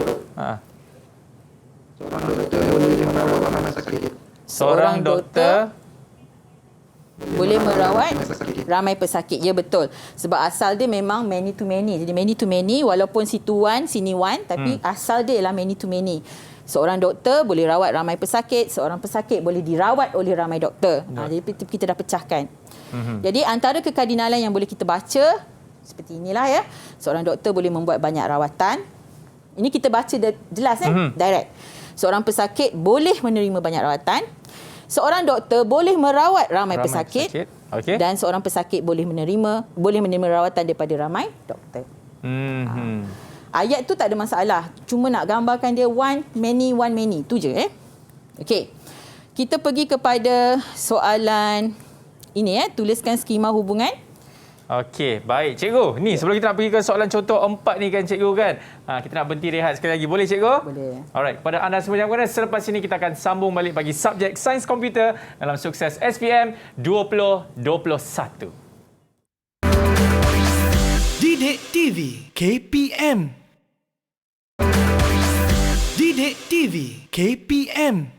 Seorang doktor boleh merawat ramai pesakit.
Seorang doktor boleh merawat ramai pesakit. Ya, betul. Sebab asal dia memang many to many. Jadi many to many walaupun situ one, sini one, tapi asal dia ialah many to many. Seorang doktor boleh rawat ramai pesakit, seorang pesakit boleh dirawat oleh ramai doktor. Jadi kita dah pecahkan. Jadi antara kekardinalan yang boleh kita baca seperti inilah ya. Seorang doktor boleh membuat banyak rawatan. Ini kita baca jelas direct. Seorang pesakit boleh menerima banyak rawatan. Seorang doktor boleh merawat ramai pesakit.
Okay.
Dan seorang pesakit boleh menerima rawatan daripada ramai doktor. Ayat tu tak ada masalah. Cuma nak gambarkan dia one many. Tu je Okey. Kita pergi kepada soalan ini tuliskan skema hubungan.
Okey, baik cikgu. Ni sebelum kita nak pergi ke soalan contoh 4 ni kan cikgu kan. Kita nak berhenti rehat sekali lagi. Boleh cikgu?
Boleh.
Alright, pada anda semua yang berada selepas ini kita akan sambung balik bagi subjek Sains Komputer dalam Sukses SPM 2021.
Didik TV KPM. Didik TV KPM.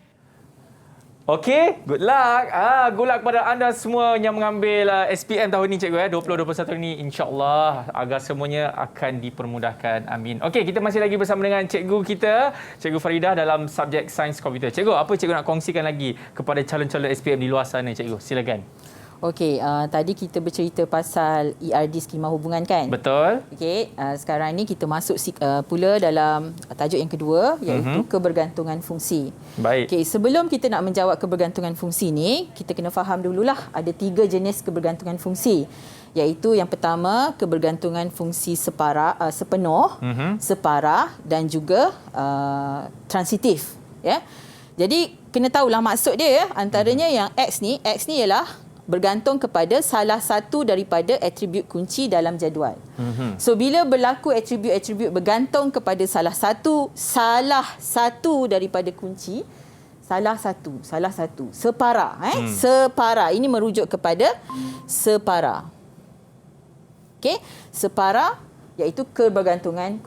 Okey, good luck. Good luck kepada anda semua yang mengambil SPM tahun ini cikgu 2021 ini, insya-Allah agar semuanya akan dipermudahkan. Amin. Okey, kita masih lagi bersama dengan cikgu kita, Cikgu Faridah dalam subjek Sains Komputer. Cikgu, apa cikgu nak kongsikan lagi kepada calon-calon SPM di luar sana cikgu? Silakan.
Okey, tadi kita bercerita pasal ERD skema hubungan kan?
Betul.
Okey, sekarang ni kita masuk pula dalam tajuk yang kedua iaitu kebergantungan fungsi.
Baik.
Okey, sebelum kita nak menjawab kebergantungan fungsi ni, kita kena faham dululah ada 3 jenis kebergantungan fungsi. Iaitu yang pertama kebergantungan fungsi sepenuh, separah dan juga transitif, ya. Jadi kena tahulah maksud dia antaranya yang X ni ialah bergantung kepada salah satu daripada atribut kunci dalam jadual. So bila berlaku atribut-atribut bergantung kepada salah satu daripada kunci, salah satu, separa, separa. Ini merujuk kepada separa. Okey, separa iaitu kebergantungan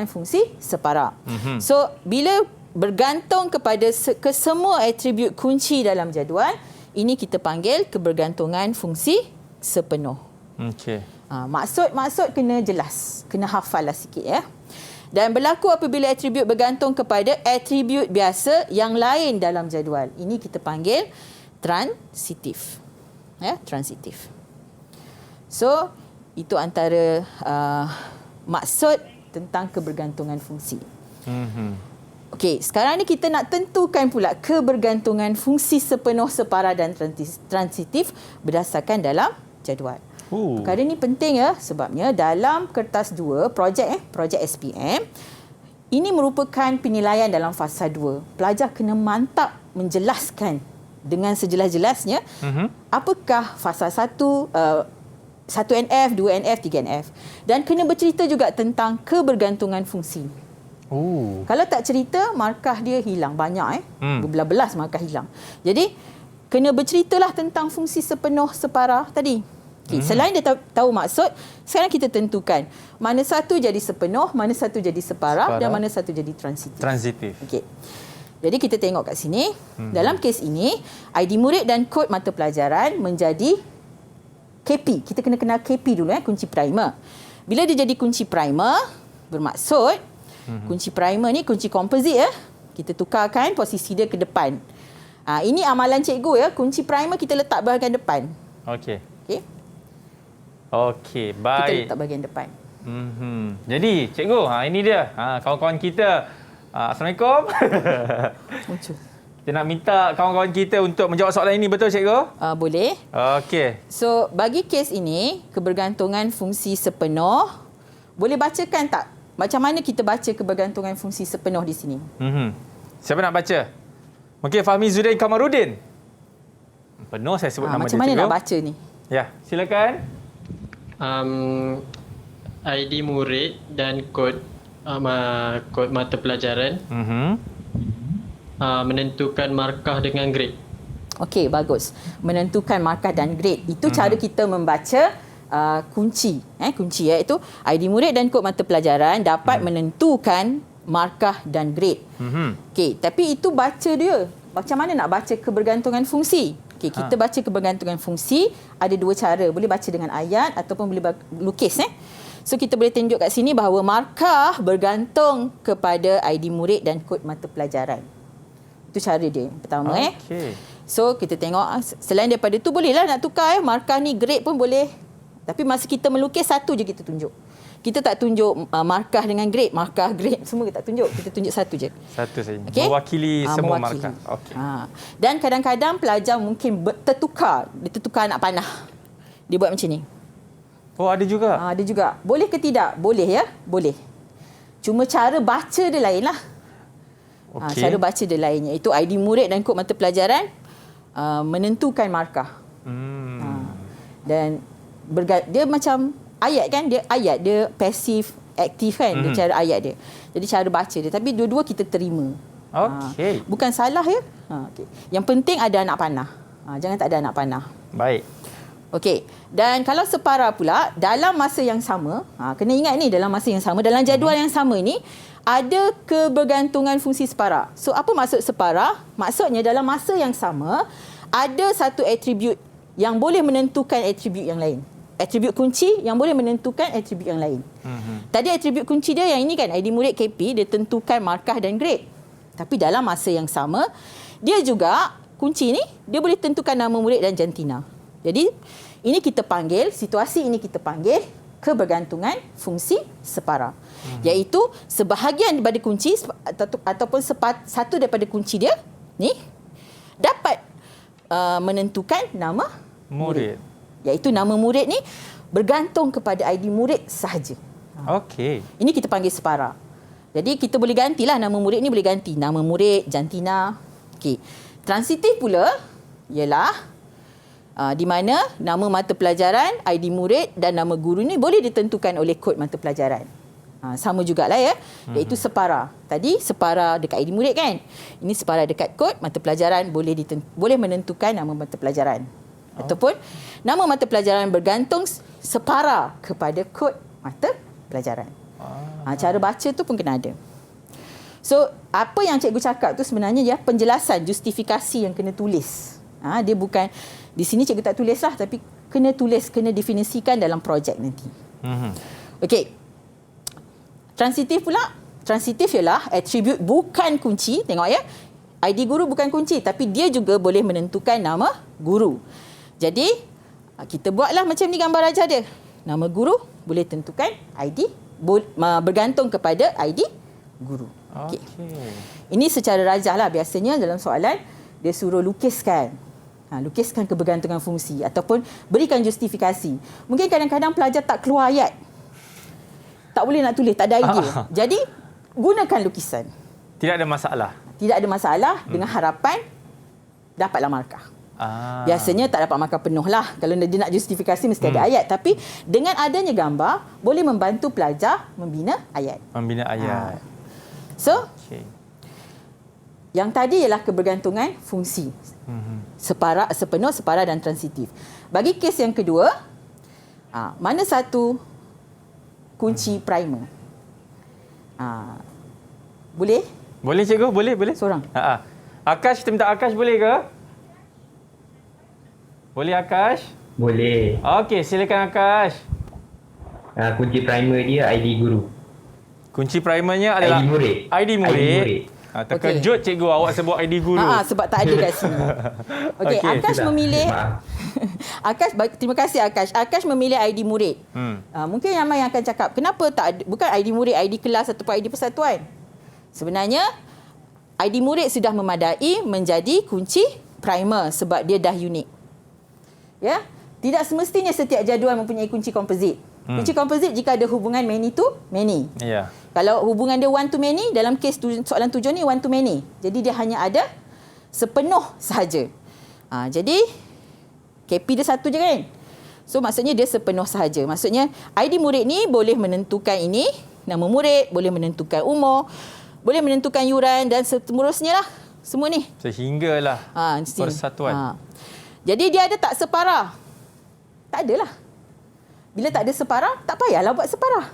fungsi separa. So bila bergantung kepada kesemua atribut kunci dalam jadual, ini kita panggil kebergantungan fungsi sepenuh.
Okey.
Maksud kena jelas, kena hafallah sikit ya. Dan berlaku apabila atribut bergantung kepada atribut biasa yang lain dalam jadual. Ini kita panggil transitif. Ya, transitif. So, itu antara maksud tentang kebergantungan fungsi. Okey, sekarang ni kita nak tentukan pula kebergantungan fungsi sepenuh, separa dan transitif berdasarkan dalam jadual. Perkara ni penting ya, sebabnya dalam kertas 2 projek SPM ini merupakan penilaian dalam fasa 2. Pelajar kena mantap menjelaskan dengan sejelas-jelasnya apakah fasa 1 1NF, 2NF, 3NF, dan kena bercerita juga tentang kebergantungan fungsi. Kalau tak cerita, markah dia hilang banyak berbelas-belas markah hilang. Jadi kena berceritalah tentang fungsi sepenuh, separa tadi. Selain dia tahu maksud, sekarang kita tentukan mana satu jadi sepenuh, mana satu jadi separa dan mana satu jadi transitif. Okey. Jadi kita tengok kat sini, dalam kes ini ID murid dan kod mata pelajaran menjadi KP. Kita kena kenal KP dulu kunci primer. Bila dia jadi kunci primer, Bermaksud kunci primer ni kunci komposit ya. Kita tukarkan posisi dia ke depan. Ini amalan cikgu ya. Kunci primer kita letak bahagian depan.
Okey.
Okey.
Okey, baik.
Kita letak bahagian depan.
Jadi, cikgu, ini dia. Kawan-kawan kita. Assalamualaikum.
Muncul.
Kita nak minta kawan-kawan kita untuk menjawab soalan ini, betul cikgu?
Boleh.
Okey.
So, bagi kes ini, kebergantungan fungsi sepenuh, boleh bacakan tak? Macam mana kita baca kebergantungan fungsi sepenuh di sini?
Siapa nak baca? Mungkin Fahmi Zudain Kamarudin. Penuh saya sebut nama dia,
macam mana
cikgu.
nak baca ni?
Ya, silakan.
ID murid dan kod mata pelajaran menentukan markah dengan grade.
Okey, bagus. Menentukan markah dan grade. Itu cara kita membaca kunci. Kunci iaitu ID murid dan kod mata pelajaran dapat menentukan markah dan grade. Okey, tapi itu baca dia. Macam mana nak baca kebergantungan fungsi? Okey, kita baca kebergantungan fungsi ada dua cara. Boleh baca dengan ayat ataupun boleh lukis. So kita boleh tunjuk kat sini bahawa markah bergantung kepada ID murid dan kod mata pelajaran. Itu cara dia. Pertama
Okey.
So kita tengok selain daripada tu bolehlah nak tukar markah ni grade pun boleh. Tapi masa kita melukis satu je kita tunjuk. Kita tak tunjuk markah dengan grade, markah grade semua kita tak tunjuk. Kita tunjuk satu je.
Satu saja.
Okay?
Mewakili semua
mewakili.
markah. Okey.
Dan kadang-kadang pelajar mungkin tertukar. Dia tertukar anak panah. Dia buat macam ni.
Oh, ada juga?
Ada juga. Boleh ke tidak? Boleh ya? Boleh. Cuma cara baca dia lain lah.
Okay.
Cara baca dia lainnya. Itu ID murid dan kod mata pelajaran menentukan markah. Dan dia macam ayat kan? Dia pasif, aktif kan? Dia cara ayat dia. Jadi cara baca dia. Tapi dua-dua kita terima.
Okey.
Bukan salah ya? Okay. Yang penting ada anak panah. Jangan tak ada anak panah.
Baik.
Okey. Dan kalau separa pula, dalam masa yang sama, kena ingat ni dalam masa yang sama, dalam jadual yang sama ni, ada kebergantungan fungsi separa. So, apa maksud separa? Maksudnya dalam masa yang sama, ada satu atribut yang boleh menentukan atribut yang lain. Atribut kunci yang boleh menentukan atribut yang lain. Tadi atribut kunci dia yang ini kan, ID murid KP, dia tentukan markah dan grade. Tapi dalam masa yang sama, dia juga, kunci ni, dia boleh tentukan nama murid dan jantina. Jadi, ini kita panggil, situasi ini kita panggil kebergantungan fungsi separa. Iaitu sebahagian daripada kunci ataupun satu daripada kunci dia ni dapat menentukan nama murid. Iaitu nama murid ni bergantung kepada ID murid sahaja.
Okey.
Ini kita panggil separa. Jadi kita boleh gantilah nama murid ni, boleh ganti nama murid, jantina. Okey. Transitif pula ialah di mana nama mata pelajaran, ID murid dan nama guru ni boleh ditentukan oleh kod mata pelajaran. Sama jugalah ya. Iaitu separa. Tadi separa dekat ID murid kan. Ini separa dekat kod mata pelajaran boleh menentukan nama mata pelajaran. Ataupun nama mata pelajaran bergantung separa kepada kod mata pelajaran. Cara baca tu pun kena ada. So, apa yang cikgu cakap tu sebenarnya ya penjelasan, justifikasi yang kena tulis. Dia bukan, di sini cikgu tak tulis lah, tapi kena tulis, kena definisikan dalam projek nanti. Okey. Transitif pula. Transitif ialah atribut bukan kunci. Tengok ya. ID guru bukan kunci, tapi dia juga boleh menentukan nama guru. Jadi, kita buatlah macam ni gambar ajar dia. Nama guru boleh tentukan ID, bergantung kepada ID guru. Okey. Ini secara rajah lah. Biasanya dalam soalan, dia suruh lukiskan. Lukiskan kebergantungan fungsi ataupun berikan justifikasi. Mungkin kadang-kadang pelajar tak keluar ayat. Tak boleh nak tulis, tak ada idea. Jadi, gunakan lukisan.
Tidak ada masalah.
Tidak ada masalah dengan harapan dapatlah markah. Biasanya tak dapat markah penuh lah. Kalau dia nak justifikasi mesti ada ayat. Tapi dengan adanya gambar, boleh membantu pelajar membina ayat.
Membina ayat.
So, yang tadi ialah kebergantungan fungsi. Separa, sepenuh, separa dan transitif. Bagi kes yang kedua, mana satu kunci primer? Boleh?
Boleh cikgu, boleh.
Seorang.
Akash, kita minta Akash boleh ke? Boleh Akash?
Boleh.
Okey, silakan Akash.
Kunci primer dia ID guru.
Kunci primernya adalah ID murid. Terkejut cikgu awak sebut ID guru.
Sebab tak ada kat sini. Okey, Akash memilih terima kasih Akash. Akash memilih ID murid. Mungkin ramai yang akan cakap, kenapa tak ada, bukan ID murid, ID kelas ataupun ID persatuan? Sebenarnya ID murid sudah memadai menjadi kunci primer sebab dia dah unik. Ya, tidak semestinya setiap jadual mempunyai kunci komposit. Kunci komposit jika ada hubungan many to many.
Ya.
Kalau hubungan dia one to many, dalam kes soalan 7 ni one to many. Jadi dia hanya ada sepenuh sahaja. Jadi KP dia satu je kan. So maksudnya dia sepenuh sahaja. Maksudnya ID murid ni boleh menentukan ini, nama murid, boleh menentukan umur, boleh menentukan yuran dan seterusnya lah. Semua ni.
Sehinggalah persatuan.
Jadi dia ada tak separah? Tak adalah. Bila tak ada separah, tak payahlah buat separah.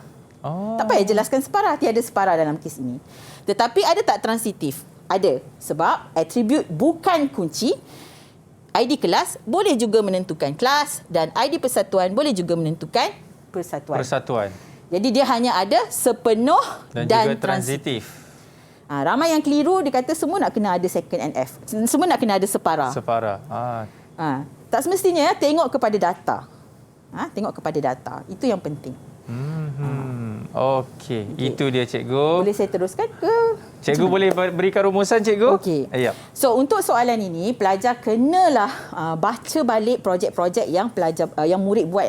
Tak payah jelaskan separah. Tiada separah dalam kes ini. Tetapi ada tak transitif? Ada. Sebab atribut bukan kunci. ID kelas boleh juga menentukan kelas dan ID persatuan boleh juga menentukan persatuan. Jadi dia hanya ada sepenuh dan
juga transitif.
Ramai yang keliru, dia kata semua nak kena ada second and F. Semua nak kena ada separah. Tak semestinya tengok kepada data. Tengok kepada data. Itu yang penting.
Okey, itu dia cikgu.
Boleh saya teruskan ke?
Cikgu boleh berikan rumusan cikgu?
Okey. So untuk soalan ini pelajar kenalah baca balik projek-projek yang pelajar yang murid buat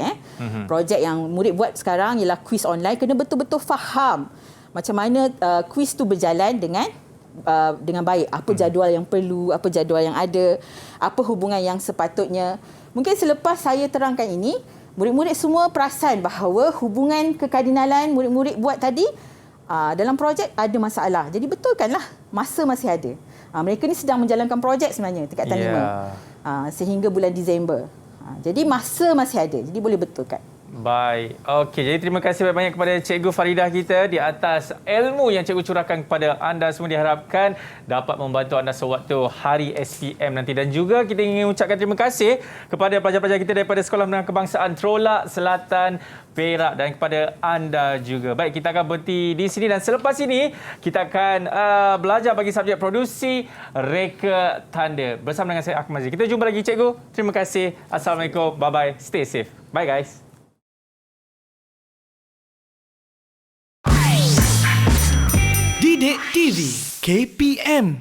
Projek yang murid buat sekarang ialah kuis online, kena betul-betul faham macam mana kuis tu berjalan dengan baik. Apa jadual yang perlu, apa jadual yang ada, apa hubungan yang sepatutnya. Mungkin selepas saya terangkan ini, murid-murid semua perasan bahawa hubungan kekardinalan murid-murid buat tadi dalam projek ada masalah. Jadi betulkanlah, masa masih ada. Mereka ni sedang menjalankan projek sebenarnya tingkatan 5 sehingga bulan Disember. Jadi masa masih ada. Jadi boleh betulkan.
Baik. Okey, jadi terima kasih banyak kepada Cikgu Faridah kita di atas ilmu yang cikgu curahkan kepada anda semua, diharapkan dapat membantu anda sewaktu hari SPM nanti. Dan juga kita ingin ucapkan terima kasih kepada pelajar-pelajar kita daripada Sekolah Menengah Kebangsaan Trolak Selatan Perak dan kepada anda juga. Baik, kita akan berhenti di sini dan selepas ini kita akan belajar bagi subjek produksi reka tanda bersama dengan saya Akmal Aziz. Kita jumpa lagi cikgu. Terima kasih. Assalamualaikum. Bye-bye. Stay safe. Bye guys.
Didik TV KPM.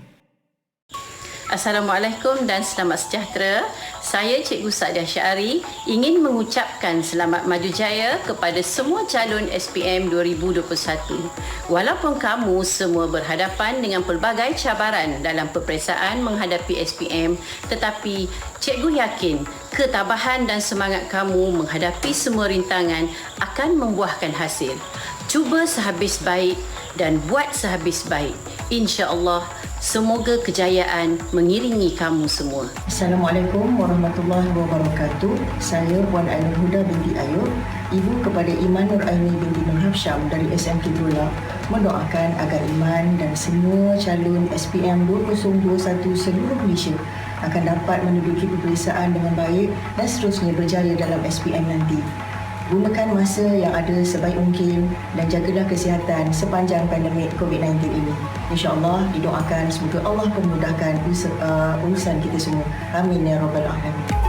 Assalamualaikum dan selamat sejahtera. Saya Cikgu Sadiah Syari ingin mengucapkan selamat maju jaya kepada semua calon SPM 2021. Walaupun kamu semua berhadapan dengan pelbagai cabaran dalam peperiksaan menghadapi SPM, tetapi Cikgu yakin ketabahan dan semangat kamu menghadapi semua rintangan akan membuahkan hasil. Cuba sehabis baik dan buat sehabis baik. InsyaAllah, semoga kejayaan mengiringi kamu semua.
Assalamualaikum warahmatullahi wabarakatuh. Saya Puan Ainul Huda binti Ayub, ibu kepada Iman Nur Aini binti Nur Hafsyam dari SMK Trolak, mendoakan agar Iman dan semua calon SPM 2021 seluruh Malaysia akan dapat menduduki peperiksaan dengan baik dan seterusnya berjaya dalam SPM nanti. Gunakan masa yang ada sebaik mungkin dan jagalah kesihatan sepanjang pandemik COVID-19 ini. InsyaAllah didoakan semoga Allah memudahkan urusan kita semua. Amin ya Rabbal Alamin.